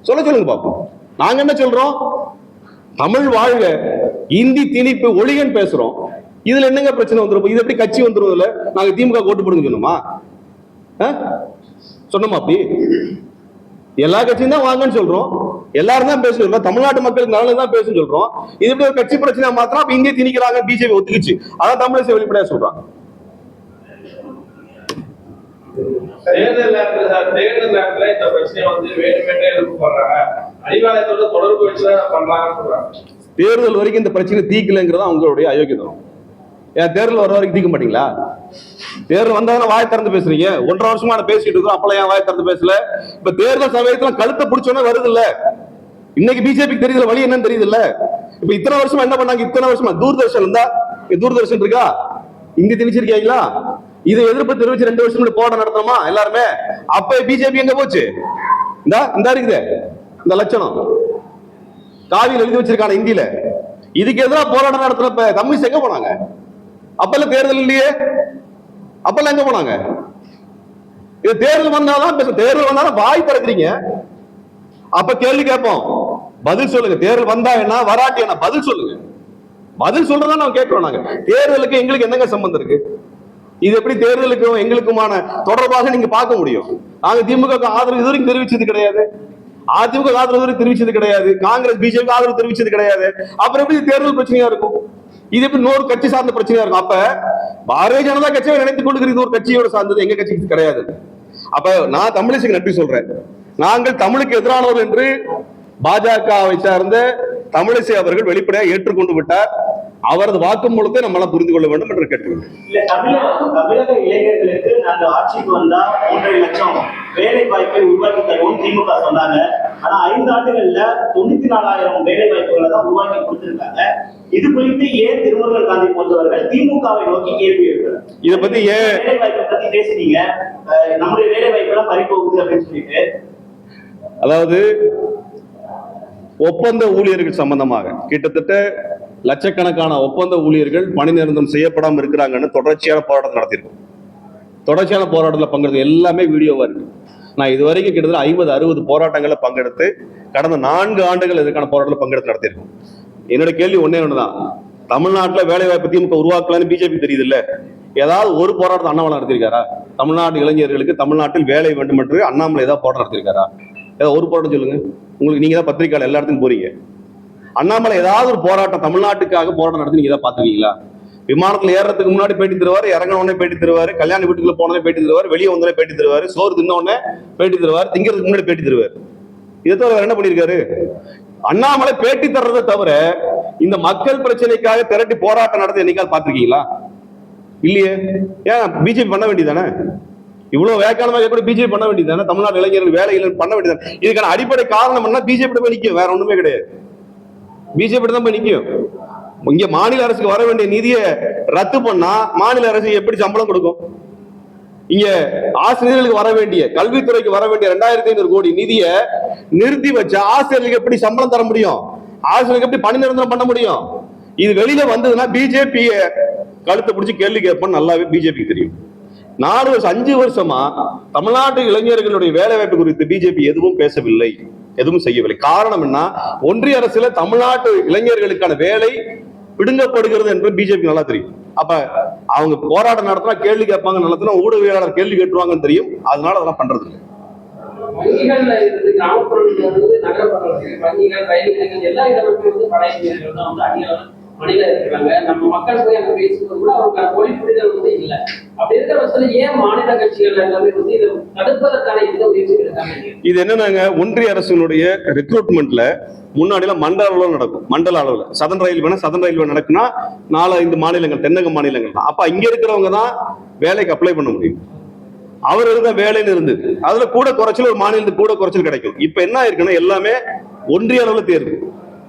சொல்லுங்க பாப்போம். நாங்க என்ன சொல்றோம்? தமிழ் வாழ்க, இந்தி திணிப்பு ஒழிகன்னு பேசுறோம். இதுல என்னங்க பிரச்சனை வந்துரும்? இது எப்படி கட்சி வந்துரும்? இல்ல நாங்க திமுக ஓட்டு போடுங்க சொன்னோமா? சொன்னோமா? அப்படி எல்லா கட்சியும் தான் வாங்கன்னு சொல்றோம், எல்லாரும் தான் பேசுறோம், தமிழ்நாட்டு மக்களுக்கு நலன் தான் பேசுன்னு சொல்றோம். இது எப்படி கட்சி பிரச்சனை மாத்திரம் இந்திய திணிக்கிறாங்க? பிஜேபி ஒத்துக்குச்சு, அதான் தமிழிசை வெளிப்படையா சொல்றாங்க. தேர்தல் நேரத்துல இந்த பிரச்சனை வேணுமென்றே பண்றாங்க, அதிகாரத்தோட தொடர்பு வச்சுதான் பண்றாங்கன்னு சொல்றாங்க. தேர்தல் வரைக்கும் இந்த பிரச்சனை தீக்கலைங்கிறதா அவங்களுடைய அயோக்கியம். ஏன் தேர்தல் வர வரைக்கும் தீர்க்க மாட்டீங்களா? தேர்தல் வந்தாலும் வாயை திறந்து பேசுறீங்க. 1.5 வருஷமா பேசிட்டு இருக்கோம், அப்பெல்லாம் ஏன் வாயை திறந்து பேசல? இப்ப தேர்தல் சமயத்துல கழுத்தை பிடிச்சோன்னே வருது இல்ல. இன்னைக்கு பிஜேபிக்கு தெரியுதுல வழி என்னன்னு தெரியுது இல்ல. இப்ப இத்தனை வருஷமா என்ன பண்ணாங்க? இத்தனை வருஷமா தூர்தர்ஷன் இருந்தா, தூர்தர்ஷன் இருக்கா? இந்தி திணிச்சிருக்கீங்களா? இதை எதிர்ப்பு தெரிவிச்சு 2 வருஷம் போராட்டம் நடத்தணுமா எல்லாருமே? அப்ப பிஜேபி எங்க போச்சு? இந்த இருக்குது இந்த லட்சணம் காவியில் எழுதி வச்சிருக்கான இந்தியில. இதுக்கு எதிராக போராட்டம் நடத்தினப்ப கம்யூனிஸ்ட் எங்க போனாங்க? அப்பெல்லாம் தேர்தல் இல்லையே, அப்பெல்லாம் எங்க போனாங்க? இது தேர்தல் வந்தாதான் பேச, தேர்தல் வந்தாலும் வாய் திறக்கிறீங்க. அப்ப கேள்வி கேட்போம், பதில் சொல்லுங்க. தேர்தல் வந்தா என்ன, வராட்டி என்ன, பதில் சொல்லுங்க. பதில் சொல்றதா நம்ம கேட்கிறோம். நாங்க தேர்தலுக்கு எங்களுக்கு என்னங்க சம்பந்தம் இருக்கு? இது எப்படி தேர்தலுக்கும் எங்களுக்குமான தொடர்பாக நீங்க பார்க்க முடியும்? நாங்க திமுக ஆதரவு இதுவரைக்கும் தெரிவிச்சது கிடையாது, அதிமுக ஆதரவு தெரிவிச்சது கிடையாது, காங்கிரஸ் பிஜேபி ஆதரவு தெரிவிச்சது கிடையாது. அப்புறம் எப்படி தேர்தல் பிரச்சனையா இருக்கும்? இது எப்படி இன்னொரு கட்சி சார்ந்த பிரச்சனையா இருக்கும்? அப்ப பாரதிய ஜனதா கட்சியை நினைத்துக் கொள்ளுகிற இது ஒரு கட்சியோட சார்ந்தது, எங்க கட்சிக்கு கிடையாது. அப்ப நான் தமிழிசைக்கு நன்றி சொல்றேன். நாங்கள் தமிழுக்கு எதிரானவர் என்று பாஜகவை சார்ந்த தமிழிசை அவர்கள் வெளிப்படையாக ஏற்றுக்கொண்டு விட்டார். அவரது வாக்குமூலத்தை நம்மளால புரிந்து கொள்ள வேண்டும் என்று கேட்டுக்கொள்கிறேன். இல்ல, தமிழக இளைஞர்களுக்கு நாங்க ஆட்சிக்கு வந்தா 3.5 லட்சம் வேலை வாய்ப்பை உருவாக்கி தருவோம் திமுக சொன்னாங்க. ஆனா 5 ஆண்டுகள்ல 94,000 வேலை வாய்ப்புகளை தான் உருவாக்கி கொடுத்திருக்காங்க. இது குறித்து ஏன் திருமுருகன் காந்தி போன்றவர்கள் திமுகவை நோக்கி கேள்வி எழுப்புறாங்க? இதை பத்தி ஏன் வேலை வாய்ப்பை பத்தி பேசுறீங்க, நம்முடைய வேலை வாய்ப்பு எல்லாம் பறி போகுது அப்படின்னு சொல்லிட்டு. அதாவது ஒப்பந்த ஊழியர்கள் சம்பந்தமாக கிட்டத்தட்ட லட்சக்கணக்கான ஒப்பந்த ஊழியர்கள் பணி நிரந்தரம் செய்யப்படாமல் இருக்கிறாங்கன்னு தொடர்ச்சியான போராட்டம் நடத்தியிருக்கோம். தொடர்ச்சியான போராட்டத்தில் பங்கெடுத்து எல்லாமே வீடியோவா இருக்கு. நான் இதுவரைக்கும் கிட்டத்தட்ட 50-60 போராட்டங்களில் பங்கெடுத்து கடந்த 4 ஆண்டுகள் இதற்கான போராட்டத்தில் பங்கெடுத்து நடத்தியிருக்கோம். என்னோட கேள்வி ஒன்னே ஒண்ணுதான், தமிழ்நாட்டில் வேலை வாய்ப்பு திமுக உருவாக்கலான்னு பிஜேபி தெரியுது இல்ல, ஏதாவது ஒரு போராட்டத்தை அண்ணாமலை நடத்திருக்காரா? தமிழ்நாட்டு இளைஞர்களுக்கு தமிழ்நாட்டில் வேலை வேண்டும் என்று அண்ணாமலை ஏதாவது போராட்டம் நடத்திருக்காரா? ஏதாவது ஒரு போராட்டம் சொல்லுங்க. உங்களுக்கு நீங்க தான் பத்திரிகையாளர், எல்லா இடத்துக்கும் போறீங்க. அண்ணாமலை ஏதாவது ஒரு போராட்டம் தமிழ்நாட்டுக்காக போராட்டம் நடத்தி நீங்க ஏதாவது பாத்துருக்கீங்களா? விமானத்துல ஏறதுக்கு முன்னாடி பேட்டி தருவாரு, இறங்கின உடனே பேட்டி தருவாரு, கல்யாண வீட்டுக்குள்ள போனே பேட்டி தருவாரு, வெளியே வந்தோடனே பேட்டி தருவாரு, சோறு தின்ன உடனே பேட்டி தருவாரு, திங்கிறதுக்கு முன்னாடி பேட்டி தருவாரு. இதை தவிர என்ன பண்ணிருக்காரு? அண்ணாமலை பேட்டி தர்றதை தவிர இந்த மக்கள் பிரச்சனைக்காக திரட்டி போராட்டம் நடத்தி என்னைக்காவது பாத்திருக்கீங்களா? இல்லையே. ஏன் பிஜேபி பண்ண வேண்டியதானே? இவ்வளவு வேக்கானமாக எப்படி பிஜேபி பண்ண வேண்டியதானே? தமிழ்நாடு இளைஞர்கள் வேலை இல்லைன்னு பண்ண வேண்டியதானே? இதுக்கான அடிப்படை காரணம் என்ன? பிஜேபி போய் நிற்கும், வேற ஒண்ணுமே கிடையாது. பிஜேபி தான் போய் நிற்கும். இங்க மாநில அரசுக்கு வர வேண்டிய நிதியை ரத்து பண்ணா மாநில அரசு எப்படி சம்பளம் கொடுக்கும்? இங்க ஆசிரியர்களுக்கு வர வேண்டிய, கல்வித்துறைக்கு வர வேண்டிய 2500 கோடி நிதியை நிறுத்தி வச்ச ஆசிரியர்களுக்கு எப்படி சம்பளம் தர முடியும்? ஆசிரியர்களுக்கு எப்படி பணி நிரந்தரம் பண்ண முடியும்? இது வெளியில வந்ததுன்னா பிஜேபி கழுத்தை பிடிச்சி கேள்வி கேட்போம். நல்லாவே பிஜேபிக்கு தெரியும். 4 வருஷம் 5 வருஷமா தமிழ்நாட்டு இளைஞர்களுடைய வேலை வாய்ப்பு குறித்து பிஜேபி எதுவும் பேசவில்லை, எதுவும் செய்யவில்லை. காரணம் என்ன? ஒன்றிய அரசுல தமிழ்நாட்டு இளைஞர்களுக்கான வேலை பிடுங்கப்படுகிறது என்று பிஜேபி நல்லா தெரியும். அப்ப அவங்க போராட்டம் நடத்தினா கேள்வி கேட்பாங்க, நடத்தினா ஊடகவியலாளர் கேள்வி கேட்டுருவாங்கன்னு தெரியும். அதனால அதெல்லாம் பண்றது இல்லை. வங்கிகள்ல இருந்து கிராமப்புறங்கள்ல இருந்து நகரப்புறங்கள், வங்கிகள், ரயில் நிலையங்கள் எல்லா இடங்களுக்கும் வந்து படை வீரர்கள் தான் வந்து அதிகம் மணில இருக்கிறாங்க. நம்ம மக்கள் போய் அங்க பேசும்போது கூட அவங்களுக்கு மொழி புரிதல் வந்து இல்லை. அப்படி இருக்கிற பட்சத்தில் ஏன் மாநில கட்சிகள் எல்லாமே வந்து இதை தடுப்பதற்கான எந்த முயற்சிகள் இருக்காங்க? இது என்னன்னாங்க, ஒன்றிய அரசினுடைய ரெக்ரூட்மெண்ட்ல முன்னாடி எல்லாம் மண்டல அளவுல நடக்கும். மண்டல அளவுல சதன் ரயில்வே நடக்குன்னா 4-5 மாநிலங்கள், தென்னக மாநிலங்கள் தான். அப்ப இங்க இருக்கிறவங்க தான் வேலைக்கு அப்ளை பண்ண முடியும். அவர் இருந்த வேலைன்னு இருந்தது. அதுல கூட குறைச்சல் ஒரு மாநிலத்துக்கு கூட குறைச்சல் கிடைக்கும். இப்ப என்ன இருக்குன்னா எல்லாமே ஒன்றிய அளவுல தேர்வு,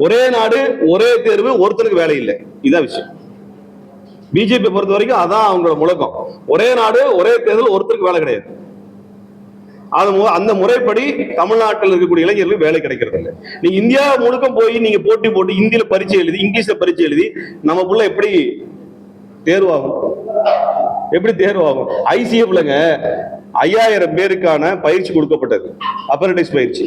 ஒரே நாடு ஒரே தேர்வு, ஒருத்தருக்கு வேலை இல்லை. இதான் விஷயம். பிஜேபி பொறுத்த வரைக்கும் அதான் அவங்களோட முழக்கம். ஒரே நாடு ஒரே தேர்தல், ஒருத்தருக்கு வேலை கிடையாது. அந்த முறைப்படி தமிழ்நாட்டில் இருக்கக்கூடிய இளைஞர்களுக்கு வேலை கிடைக்கிறது இல்லை. நீங்க இந்தியா முழுக்க போய் நீங்க போட்டி போட்டு இந்தியில பரீட்சை எழுதி, இங்கிலீஷ்ல பரீட்சை எழுதி நம்ம புள்ள எப்படி தேர்வாகும்? எப்படி தேர்வாகும்? ஐசிஎஃப்லங்க 5000 பேருக்கான பயிற்சி கொடுக்கப்பட்டது, அப்ரண்டிஸ் பயிற்சி.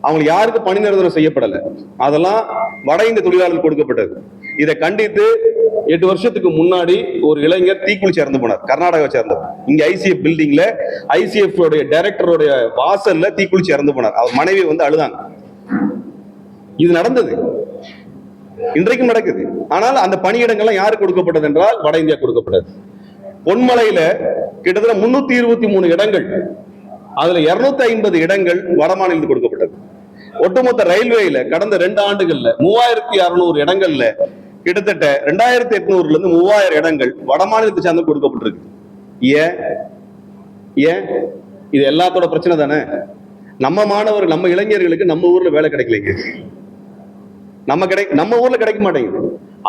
அவங்க யாருக்கு பணி நிரந்தரம் செய்யப்படலை. அதெல்லாம் வட இந்திய தொழிலாளர்கள் கொடுக்கப்பட்டது. இதை கண்டித்து 8 வருஷத்துக்கு முன்னாடி ஒரு இளைஞர் தீக்குளிச்சு இறந்து போனார், கர்நாடகாவை சேர்ந்தவர். இங்க ஐசிஎஃப் பில்டிங்ல ஐசிஎஃப் டைரக்டருடைய வாசல்ல தீக்குளிச்சு இறந்து போனார். அவர் மனைவி வந்து அழுதாங்க. இது நடந்தது, இன்றைக்கும் நடக்குது. ஆனால் அந்த பணியிடங்கள்லாம் யாருக்கு கொடுக்கப்பட்டது என்றால் வட இந்தியா கொடுக்கப்பட்டது. பொன்மலையில கிட்டத்தட்ட 323 இடங்கள், அதுல 250 இடங்கள் வட மாநிலத்துக்கு கொடுக்கப்பட்டது. ஒட்டுமொத்த ரயில்வேல கடந்த 2 ஆண்டுகள்ல 3600 இடங்கள்ல கிட்டத்தட்ட 2800 இருந்து 3000 இடங்கள் வட மாநிலத்தை சார்ந்து கொடுக்கப்பட்டிருக்கு. ஏன் இது எல்லாத்தோட பிரச்சனை தானே? நம்ம மாணவர்கள், நம்ம இளைஞர்களுக்கு நம்ம ஊர்ல வேலை கிடைக்கலைங்க. நம்ம ஊர்ல கிடைக்க மாட்டேங்குது.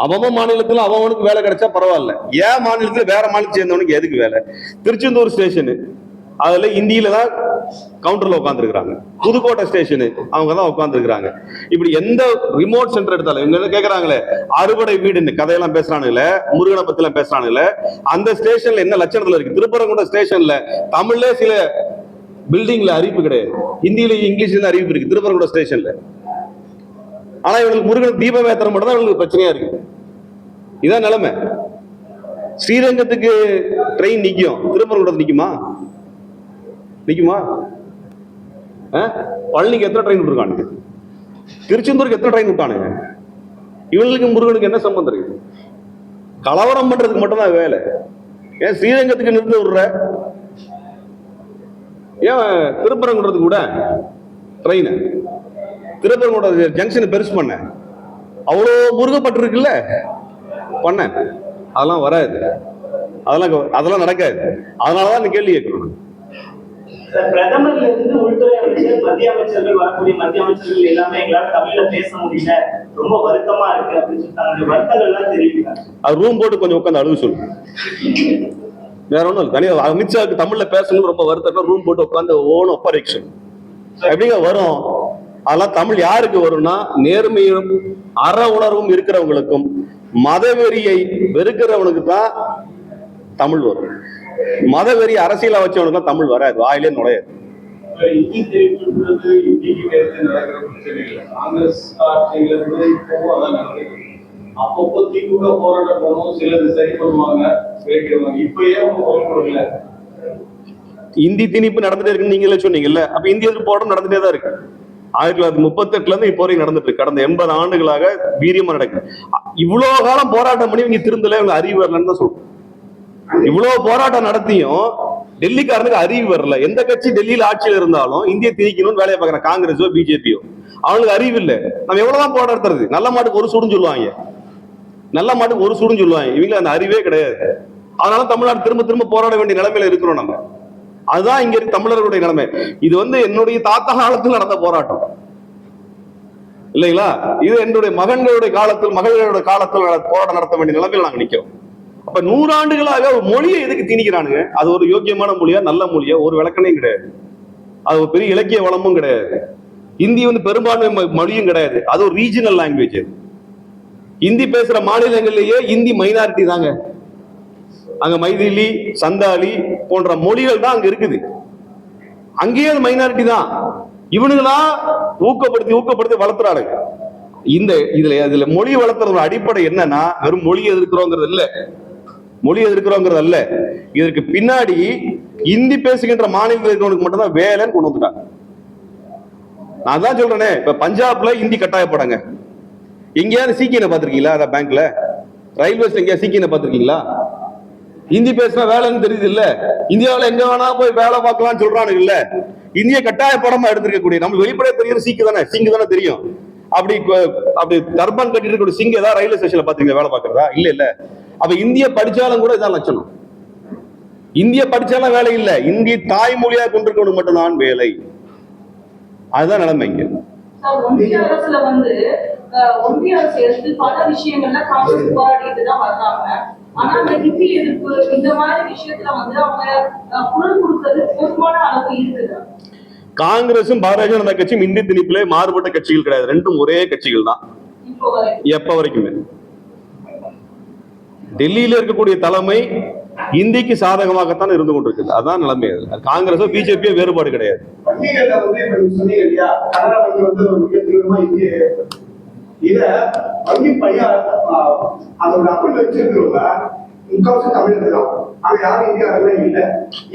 அவன் மாநிலத்துல அவனுக்கு வேலை கிடைச்சா பரவாயில்ல, ஏன் மாநிலத்துல வேற மாநிலத்தை சேர்ந்தவனுக்கு எதுக்கு வேலை? திருச்செந்தூர் ஸ்டேஷனு அதுல இந்தியில தான் கவுண்டர்ல உட்காந்துருக்காங்க. புதுக்கோட்டை ஸ்டேஷனு அவங்க தான் உட்காந்துருக்காங்க. இப்படி எந்த ரிமோட் சென்டர் எடுத்தாலும் இவங்க கேட்கறாங்களே அறுபடை வீடுன்னு கதையெல்லாம் பேசுறானுங்களே, முருகனை பத்தி எல்லாம் பேசுறானுங்களே, அந்த ஸ்டேஷன்ல என்ன லட்சணத்துல இருக்கு? திருப்பரங்குன்றம் ஸ்டேஷன்ல தமிழ்ல சில பில்டிங்ல அறிவிப்பு கிடையாது, ஹிந்தியில இங்கிலீஷ்ல அறிவிப்பு இருக்கு திருப்பரங்குன்றம் ஸ்டேஷன்ல. ஆனா இவங்களுக்கு முருகன் தீபம் ஏத்துற மட்டும் தான் இவங்களுக்கு பிரச்சனையா இருக்கு. இதான் நிலைமை. ஸ்ரீரங்கத்துக்கு ட்ரெயின் நிக்கும், திருப்பரங்குன்றத்துக்கு நிக்குமா? நிக்குமா? பழனிக்கு எத்தனை ட்ரெயின் விட்டுருக்கானுங்க? திருச்செந்தூருக்கு எத்தனை ட்ரெயின் விட்டானுங்க? இவங்களுக்கு முருகனுக்கு என்ன சம்பந்தம் இருக்கு? கலவரம் பண்றதுக்கு மட்டும்தான் வேலை. ஏன் ஸ்ரீரங்கத்துக்கு நிறுத்த விடுற? ஏன் திருப்பரங்குன்றதுக்கு கூட ட்ரெயின்? திருப்பரங்குன்ற ஜங்ஷன் பெருசு பண்ண அவ்வளோ முருகப்பட்டு இருக்குல்ல, பண்ண அதெல்லாம் வராது, அதெல்லாம் நடக்காது. அதனாலதான் இந்த கேள்வி கேட்கணும். பிரதமர்ல இருந்து உள்துறை அமைச்சர், மத்திய அமைச்சர்கள், வரக்கூடிய மத்திய அமைச்சர்கள் எல்லாமே எங்களால தமிழ்ல பேச முடியல, ரொம்ப வருத்தமா இருக்கு அப்படின்னு சொல்லி தங்களுடைய வருத்தங்கள் எல்லாம் தெரிவிக்கிறாங்க. அது ரூம் போட்டு கொஞ்சம் உட்காந்து அழுகு சொல்லு, வேற ஒண்ணும் இல்லை. தனியாக அமித்ஷாவுக்கு தமிழ்ல பேசணும் ரொம்ப வருத்தம், ரூம் போட்டு உட்காந்து ஓன் ஒப்பரேஷன் எப்படிங்க வரும்? அதெல்லாம் தமிழ் யாருக்கு வரும்னா, நேர்மையும் அற உணர்வும் இருக்கிறவங்களுக்கும் மதவெறியை வெறுக்கிறவனுக்கு தான் தமிழ் வரும். மதவெறி அரசியலா வச்சவனுக்கு தான் தமிழ் வராது, வாயிலே நுழையாது. அப்பப்போ திமுக போராட்டம் போனோம், சிலது சரி பண்ணுவாங்க. இந்தி திணிப்பு நடந்துட்டே இருக்குன்னு நீங்களே சொன்னீங்கல்ல, அப்ப இந்திய எதிர்ப்பு போராட்டம் நடந்துட்டே தான் இருக்கு. 1938 இருந்து இப்போ வரைக்கும் நடந்துட்டு இருக்கு. கடந்த 80 ஆண்டுகளாக வீரியமா நடக்குது. இவ்வளவு காலம் போராட்டம் பண்ணி இவங்க திருந்தல, இவங்க அறிவு வரலன்னு தான் சொல்றோம். இவ்வளவு போராட்டம் நடத்தியும் டெல்லிக்காரனுக்கு அறிவு வரல. எந்த கட்சி டெல்லியில ஆட்சியில் இருந்தாலும் இந்திய திணிக்கணும்னு வேலையை பார்க்கற காங்கிரஸோ பிஜேபியோ, அவங்களுக்கு அறிவு இல்லை. நம்ம எவ்வளவுதான் போராடுறது? நல்ல மாட்டுக்கு ஒரு சூடுன்னு சொல்லுவாங்க, நல்ல மாட்டுக்கு ஒரு சூடுன்னு சொல்லுவாங்க. இவங்க அந்த அறிவே கிடையாது. அதனால தமிழ்நாடு திரும்ப திரும்ப போராட வேண்டிய நிலைமையில இருக்கிறோம் நம்ம. அதுதான் இங்க இருக்கு தமிழர்களுடைய நிலைமை. இது என்னுடைய தாத்தா காலத்தில் நடந்த போராட்டம் இல்லைங்களா? இது என்னுடைய மகன்களுடைய காலத்தில், மகள்களுடைய காலத்தில் போராட்டம் நடத்த வேண்டிய நிலைமையில் நாங்க நிக்கிறோம். அப்ப 100 ஆண்டுகளாக ஒரு மொழியை எதுக்கு திணிக்கிறானுங்க? அது ஒரு யோக்கியமான மொழியா, நல்ல மொழியா? ஒரு விளக்கணையும் கிடையாது. அது ஒரு பெரிய இலக்கிய வளமும் கிடையாது. இந்தி பெரும்பான்மை மொழியும் கிடையாது, அது ஒரு ரீஜனல் லாங்குவேஜ். இந்தி பேசுற மாநிலங்களிலேயே இந்தி மைனாரிட்டி தாங்க. அங்க மைதிலி, சந்தாலி போன்ற மொழிகள் தான் அங்க இருக்குது. அங்கேயே அது மைனாரிட்டி தான். இவனுங்களா ஊக்கப்படுத்தி வளர்த்துறானுங்க. இதுல மொழி வளர்த்துற அடிப்படை என்னன்னா, வெறும் மொழி எதிர்க்கிறோங்கிறது இல்ல, மொழி எதிர்க்கிறோங்கிறது அல்ல. இதற்கு பின்னாடி இந்தி பேசுகின்ற மாநிலத்தில் இருக்கிறவனுக்கு மட்டும்தான் வேலைன்னு கொண்டு வந்துட்டாங்க. நான் தான் சொல்றேனே, இப்ப பஞ்சாப்ல இந்தி கட்டாயப்படாங்க. எங்கேயாவது சீக்கியனை பார்த்திருக்கீங்களா? அதான் பேங்க்ல, ரயில்வேஸ்ல எங்கேயாவது சீக்கியனை பார்த்திருக்கீங்களா? இந்தி பேசினா வேலைன்னு தெரியுது இல்ல. இந்தியாவில் எங்க வேணா போய் வேலை பார்க்கலாம்னு சொல்றானுங்க இல்ல. இந்திய கட்டாயப்படமா எடுத்திருக்கக்கூடிய நம்ம வெளிப்படையா தெரியும் சிங்கு தானே தெரியும். அப்படி தர்பான் கட்டிட்டு இருக்கக்கூடிய சிங்கு ஏதாவது ரயில்வே ஸ்டேஷன்ல பாத்தீங்களா வேலை பார்க்கறதா? இல்ல. அப்ப இந்திய படிச்சாலும் கூட இதான் லட்சணம். இந்திய படிச்சாலும் வேலை இல்ல, இந்திய தாய்மொழியா கொண்டிருக்கவனுக்கு மட்டும்தான் வேலை. அதுதான் நிலைமை இங்க. ஒன்றிய அரசுல ஒன்றிய அரசு எடுத்து பல விஷயங்கள்ல காங்கிரஸ் போராடிட்டு தான் வர்றாங்க. ஆனா அந்த ஹிந்தி எதிர்ப்பு இந்த மாதிரி விஷயத்துல அவங்க குரல் கொடுத்தது போதுமான அளவு இருக்குது. காங்கிரசும் பாரதிய ஜனதா கட்சியும் இந்தி திணிப்பிலே மாறுபட்ட கட்சிகள் கிடையாது, ரெண்டும் ஒரே கட்சிகள் தான் எப்ப வரைக்குமே. டெல்லியில இருக்கக்கூடிய தலைமை இந்திக்கு சாதகமாகத்தான் இருந்து கொண்டிருக்குது. அதான் நிலைமை. காங்கிரஸோ பிஜேபியோ வேறுபாடு கிடையாது. இத வங்கி பணியாளர் அதோட அக்கௌண்ட் வச்சிருக்கிறவங்க முக்கால்வாசி தமிழர்கள் தான். அங்க யாரும் இந்தியாவிலே இல்லை.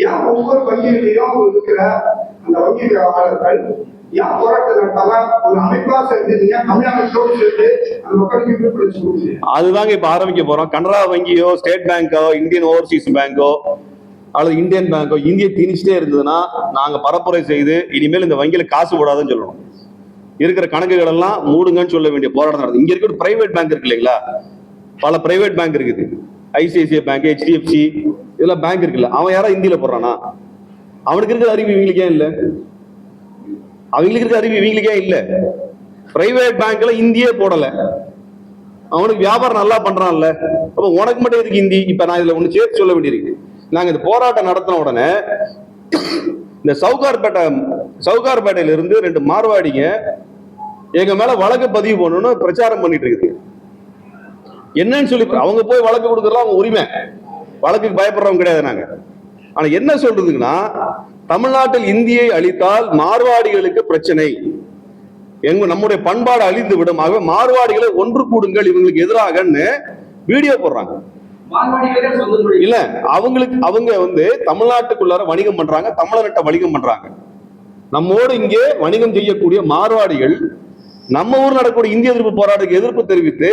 ஏன் ஒவ்வொரு வங்கியிலையும் இருக்கிற அந்த வங்கி வியாபாரர்கள் ஏன் போராட்டம் நடத்தாம ஒரு அமைப்பா சேர்ந்து தமிழ்நாட்டோடு சேர்ந்து அந்த மக்களுக்கு விழிப்புணர்ச்சி கொடுக்குது? அதுதாங்க இப்ப ஆரம்பிக்க போறோம். கனரா வங்கியோ, ஸ்டேட் பேங்கோ, இந்தியன் ஓவர்சீஸ் பேங்கோ அல்லது இந்தியன் பேங்கோ இந்திய திணிச்சிட்டே இருந்ததுன்னா நாங்க பரப்புரை செய்து இனிமேல் இந்த வங்கியில காசு போடாதுன்னு சொல்லணும். இருக்கிற கணக்குகள் எல்லாம் மூடுங்கன்னு சொல்ல வேண்டிய போராட்டம் நடக்குது. இங்க இருக்கிற பிரைவேட் பேங்க் இருக்கு இல்லைங்களா, பல பிரைவேட் பேங்க் இருக்குது. ஐசிஐசிஐ பேங்க், HDFC இதெல்லாம் பேங்க் இருக்குல்ல, அவன் யாரா இந்தியில போடுறானா? அவனுக்கு இருக்கிற அறிவு இவங்களுக்கே இல்ல, அவங்களுக்கு இருக்கிற அறிவு இவங்களுக்கே இல்ல. பிரைவேட் பேங்க்ல இந்தியே போடல, அவனுக்கு வியாபாரம் நல்லா பண்றான்ல, அப்ப உனக்கு மட்டும் எதுக்கு இந்தி? இப்ப நான் இதுல ஒண்ணு சேர்த்து சொல்ல வேண்டியிருக்கு. நாங்க இந்த போராட்டம் நடத்தின உடனே இந்த சவுகார்பேட்டையில இருந்து 2 மார்வாடிங்க எங்க மேல வழக்கு பதிவு பண்ணணும்னு பிரச்சாரம் பண்ணிட்டு இருக்குது. என்னன்னு சொல்லி அவங்க போய் வழக்கு கொடுக்கறதுலாம் அவங்க உரிமை, வழக்குக்கு பயப்படுறவங்க கிடையாது நாங்க. ஆனா என்ன சொல்றதுங்கன்னா, தமிழ்நாட்டில் இந்தியை அழித்தால் மார்வாடிகளுக்கு பிரச்சனை, நம்முடைய பண்பாடு அழிந்து விடும், ஆகவே மார்வாடிகளை ஒன்று கூடுங்கள் இவங்களுக்கு எதிராகன்னு வீடியோ போடுறாங்க. இல்ல அவங்க தமிழ்நாட்டுக்குள்ளார வணிகம் பண்றாங்க, தமிழர்கிட்ட வணிகம் பண்றாங்க. நம்மோடு இங்கே வணிகம் செய்யக்கூடிய மார்வாடிகள் நம்ம ஊர் நடக்கக்கூடிய இந்திய எதிர்ப்பு போராட்டத்துக்கு எதிர்ப்பு தெரிவித்து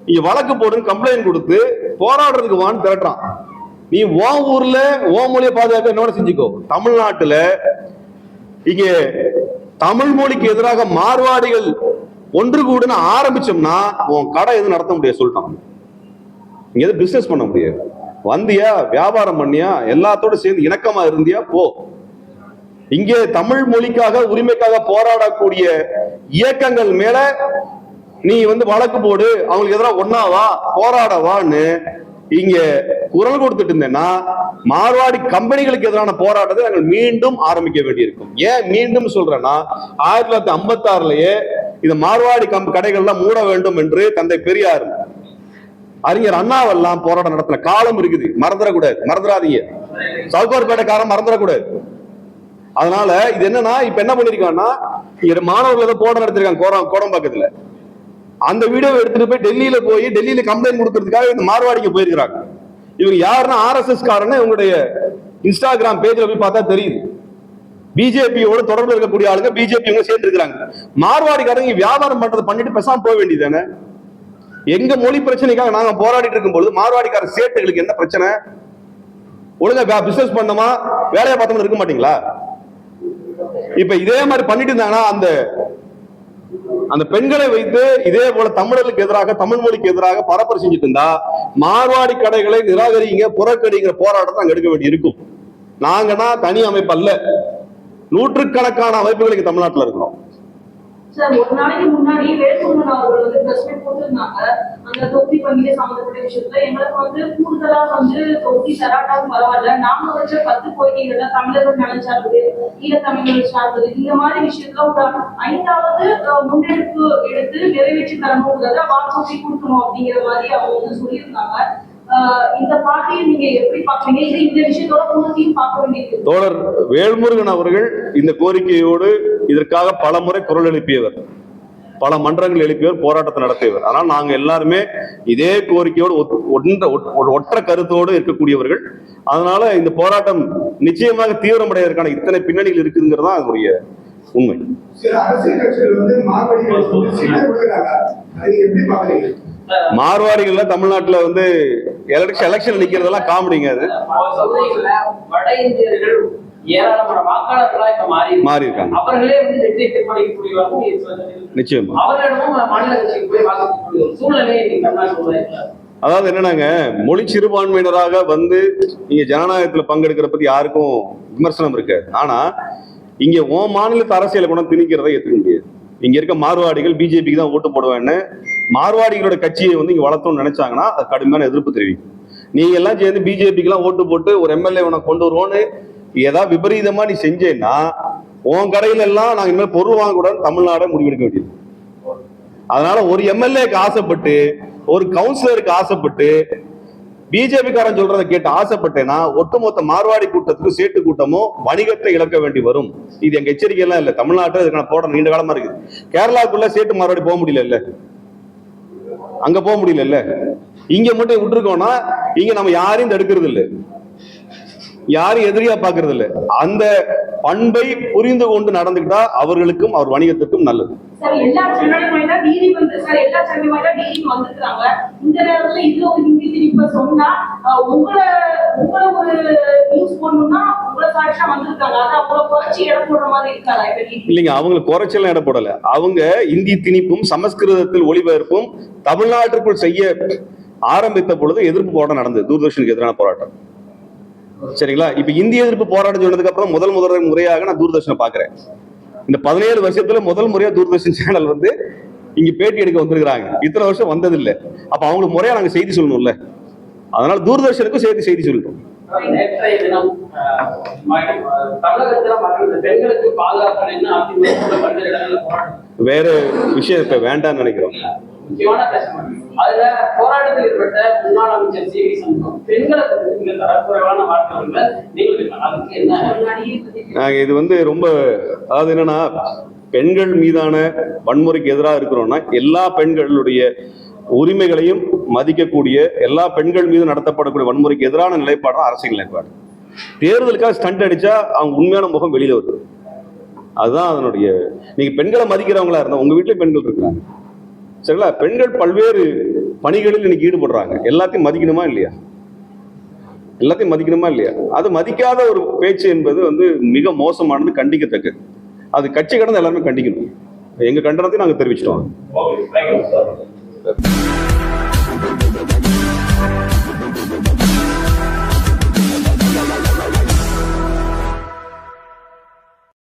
இங்க வழக்கு போடுன்னு கம்ப்ளைண்ட் கொடுத்து போராடுறதுக்கு வான்னு திரட்டுறான். நீ உன் ஊர்ல உன் மொழியை பாதுகாக்க என்னோட செஞ்சுக்கோ. தமிழ்நாட்டுல இங்க தமிழ் மொழிக்கு எதிராக மார்வாடிகள் ஒன்று கூடுன்னு ஆரம்பிச்சோம்னா உன் கடை எதுவும் நடத்த முடியாது சொல்லிட்டான். இங்க எதுவும் பிசினஸ் பண்ண முடியாது. வந்தியா, வியாபாரம் பண்ணியா, எல்லாத்தோட சேர்ந்து இணக்கமா இருந்தியா போ. இங்கே தமிழ் மொழிக்காக உரிமைக்காக போராடக்கூடிய இயக்கங்கள் மேல நீ வழக்கு போடு, அவங்களுக்கு எதிராக ஒன்னாவா போராடவான்னு இங்க குரல் கொடுத்துட்டு இருந்தேன்னா மார்வாடி கம்பெனிகளுக்கு எதிரான போராட்டத்தை நாங்கள் மீண்டும் ஆரம்பிக்க வேண்டியிருக்கும். ஏன் மீண்டும் சொல்றேன்னா, 1956லயே இந்த மார்வாடி கடைகள்லாம் மூட வேண்டும் என்று தந்தை பெரியார், அறிஞர் அண்ணாவெல்லாம் போராட்டம் நடத்தின காலம் இருக்குது. மறந்துடாதீங்க, சவுகார்பேட்டைக்காரன் மறந்துடக்கூடாது. அதனால இது என்னன்னா, இப்ப என்ன பண்ணிருக்காங்கன்னா, மாணவர்கள் போராட்டம் நடத்திருக்காங்க கோடம்பாக்கத்துல. அந்த வீடியோவை எடுத்துட்டு போய் டெல்லியில கம்ப்ளைண்ட் கொடுக்கறதுக்காக இந்த மார்வாடிக்கு போயிருக்கிறாங்க. இவங்க யாருன்னா RSS காரன்னு இவங்களுடைய இன்ஸ்டாகிராம் பேஜ்ல போய் பார்த்தா தெரியுது. பிஜேபியோட தொடர்பு இருக்கக்கூடிய ஆளுங்க பிஜேபி சேர்ந்து இருக்கிறாங்க. மார்வாடிக்காரங்க வியாபாரம் பண்றது பண்ணிட்டு பேசாம போக வேண்டியதானே. எங்க மொழி பிரச்சனைக்காக நாங்க போராடிட்டு இருக்கும் பொழுது மார்வாடிக்கார சேட்டுகளுக்கு என்ன பிரச்சனை? ஒழுங்கா பிசினஸ் பண்ணமா வேலையை பார்த்தோம்னு இருக்க மாட்டீங்களா? இப்ப இதே மாதிரி பண்ணிட்டு இருந்தாங்கன்னா அந்த பெண்களை வைத்து இதே போல தமிழர்களுக்கு எதிராக தமிழ் மொழிக்கு எதிராக பரப்புரை செஞ்சுட்டு இருந்தா மார்வாடி கடைகளை நிராகரிங்க புறக்கணிங்கிற போராட்டத்தை நாங்க எடுக்க வேண்டி இருக்கும். நாங்கன்னா தனி அமைப்பு அல்ல, நூற்றுக்கணக்கான அமைப்புகளுக்கு தமிழ்நாட்டில் இருக்கிறோம். சார், ஒரு நாளைக்கு முன்னாடி வேலுமுருகன் அவர்கள் பிரஸ் மீட் போட்டிருந்தாங்க. அந்த தொகுதி பங்கில சம்பந்தப்பட்ட விஷயத்துல எங்களுக்கு கூடுதலா தொகுதி தராட்டாவும் பரவாயில்ல, நாங்க வச்ச 10 கோரிக்கைகள்ல தமிழர்கள் நலன் சார்ந்தது, ஈழத்தமிழர்கள் சார்ந்தது, இந்த மாதிரி விஷயத்துல ஒரு 5வது முன்னெடுப்பு எடுத்து நிறைவேற்றி தரணுங்கிறத வாக்குறுதி கொடுக்கணும் அப்படிங்கிற மாதிரி அவங்க சொல்லியிருந்தாங்க. இந்த பார்வையை நீங்க எப்படி பாக்குறீங்க? இது இந்த விஷயத்தோட பூர்த்தியும் பார்க்க வேண்டியது. தோழர் வேல்முருகன் அவர்கள் இந்த கோரிக்கையோடு இதற்காக பல முறை குரல் எழுப்பியவர், பல மன்றங்கள் எழுப்பியவர், போராட்டத்தை நடத்தியவர். ஆனால் நாங்க எல்லாருமே இதே கோரிக்கையோடு ஒற்ற கருத்தோடு இருக்கக்கூடியவர்கள். அதனால இந்த போராட்டம் நிச்சயமாக தீவிரமடைவதற்கான இத்தனை பின்னணியில் இருக்குங்கிறது தான் அதனுடைய உண்மை. சில அரசியல் கட்சிகள் மார்வாடிகள்ல தமிழ்நாட்டுல எலெக்ஷன் நிக்கிறதெல்லாம் காமெடிங்க. அது வட இந்தியர்கள் ஏராளமான வாக்காளர்களா இப்ப மாறி இருக்காங்க. அவர்களே வெற்றி தீர்மானிக்கக்கூடியவர்கள் நிச்சயமா அவர்களிடமும் மாநில கட்சிக்கு போய் வாக்களிக்கக்கூடிய சூழ்நிலை அதாவது என்னன்னாங்க, மொழி சிறுபான்மையினராக நீங்க ஜனநாயகத்துல பங்கெடுக்கிற பத்தி யாருக்கும் விமர்சனம் இருக்காது. ஆனா இங்க மாநிலத்து அரசியலை கூட திணிக்கிறதை ஏற்றுக்க முடியாது. இங்க இருக்க மார்வாடிகள் பிஜேபிக்கு தான் ஓட்டு போடுவேன்னு மார்வாடிகளோட கட்சியை இங்க வளர்த்தோம்னு நினைச்சாங்கன்னா அது கடுமையான எதிர்ப்பு தெரிவிக்கும். நீங்க எல்லாம் சேர்ந்து பிஜேபிக்கு எல்லாம் ஓட்டு போட்டு ஒரு எம்எல்ஏ கொண்டு வருவோன்னு ஏதாவது விபரீதமா நீ செஞ்சேன்னா உன் கடையில எல்லாம் நாங்க இனிமேல் பொருள் வாங்கக்கூடாதுன்னு தமிழ்நாடை முடிவெடுக்க வேண்டியது. அதனால ஒரு எம்எல்ஏக்கு ஆசைப்பட்டு, ஒரு கவுன்சிலருக்கு ஆசைப்பட்டு, பிஜேபி காரன் சொல்றதை கேட்டு ஆசைப்பட்டேன்னா ஒட்டுமொத்த மார்வாடி கூட்டத்துக்கு சேட்டு கூட்டமும் வணிகத்தை இழக்க வேண்டி வரும். இது எங்க எச்சரிக்கை எல்லாம் இல்ல, தமிழ்நாட்டில் இதுக்கான போராட்டம் நீண்ட காலமா இருக்குது. கேரளாவுக்குள்ள சேட்டு மார்வாடி போக முடியல, அங்க போக முடியல. இங்க மட்டும் விட்டுருக்கோம்னா இங்க நம்ம யாரையும் தடுக்கிறது இல்லை, யாரும் எதிரியா பாக்குறது இல்லை. அந்த பண்பை புரிந்து கொண்டு நடந்துக்கிட்டா அவர்களுக்கும் அவர் வணிகத்துக்கும் நல்லது. இல்லைங்க, அவங்களுக்கு குறைச்செல்லாம் இடம் போடல. அவங்க இந்தி திணிப்பும் சமஸ்கிருதத்தில் ஒளிபரப்பும் தமிழ்நாட்டிற்குள் செய்ய ஆரம்பித்த பொழுது எதிர்ப்பு போராட்டம் நடந்தது, தூர்தர்ஷனுக்கு எதிரான போராட்டம். சரிங்களா? இப்ப இந்திய எதிர்ப்பு போராட்டம் சொன்னதுக்கு அப்புறம் முதல் முறையாக நான் தூர்தர்ஷனை பாக்குறேன். இந்த 17 வருஷத்துல முதல் முறையா தூர்தர்ஷன் சேனல் இங்க பேட்டி எடுக்க வந்திருக்கிறாங்க. இத்தனை வருஷம் வந்தது இல்லை. அப்ப அவங்களுக்கு முறையா நாங்க செய்தி சொல்லணும்ல, அதனால தூர்தர்ஷனுக்கும் சேர்த்து செய்தி சொல்லிட்டோம். நேற்றைய தினம் தமிழகத்துல மக்கள் பெண்களுக்கு பாதுகாப்பு அதிமுக பல்வேறு இடங்கள்ல போராட்டம் வேற விஷயம் இப்ப வேண்டாம்னு நினைக்கிறோம். முக்கியமான பிரச்சனை. அதுல போராட்டத்தில் ஈடுபட்ட முன்னாள் அமைச்சர் சி வி சண்முகம் பெண்களை பற்றி மிக தரக்குறைவான வார்த்தைகள்ல நீங்கள் அதுக்கு என்ன இது ரொம்ப அதாவது என்னன்னா, பெண்கள் மீதான வன்முறைக்கு எதிராக இருக்கிறோம்னா எல்லா பெண்களுடைய உரிமைகளையும் மதிக்கக்கூடிய, எல்லா பெண்கள் மீது நடத்தப்படக்கூடிய வன்முறைக்கு எதிரான நிலைப்பாடு தான் அரசியல் நிலைப்பாடு. தேர்தலுக்காக ஸ்டண்ட் அடிச்சா அவங்க உண்மையான முகம் வெளியில வருது. அதுதான் அதனுடைய. நீங்க பெண்களை மதிக்கிறவங்களா இருந்தா உங்க வீட்டிலே பெண்கள் இருக்காங்க சரிங்களா? பெண்கள் பல்வேறு பணிகளில் இன்னைக்கு ஈடுபடுறாங்க. எல்லாத்தையும் மதிக்கணுமா இல்லையா? எல்லாத்தையும் மதிக்கணுமா இல்லையா? அது மதிக்காத ஒரு பேச்சு என்பது மிக மோசமானது, கண்டிக்கத்தக்கது. அது கட்சி கடந்து எல்லாருமே கண்டிக்கணும். எங்க கண்டனத்தை நாங்க தெரிவிச்சிட்டோம்.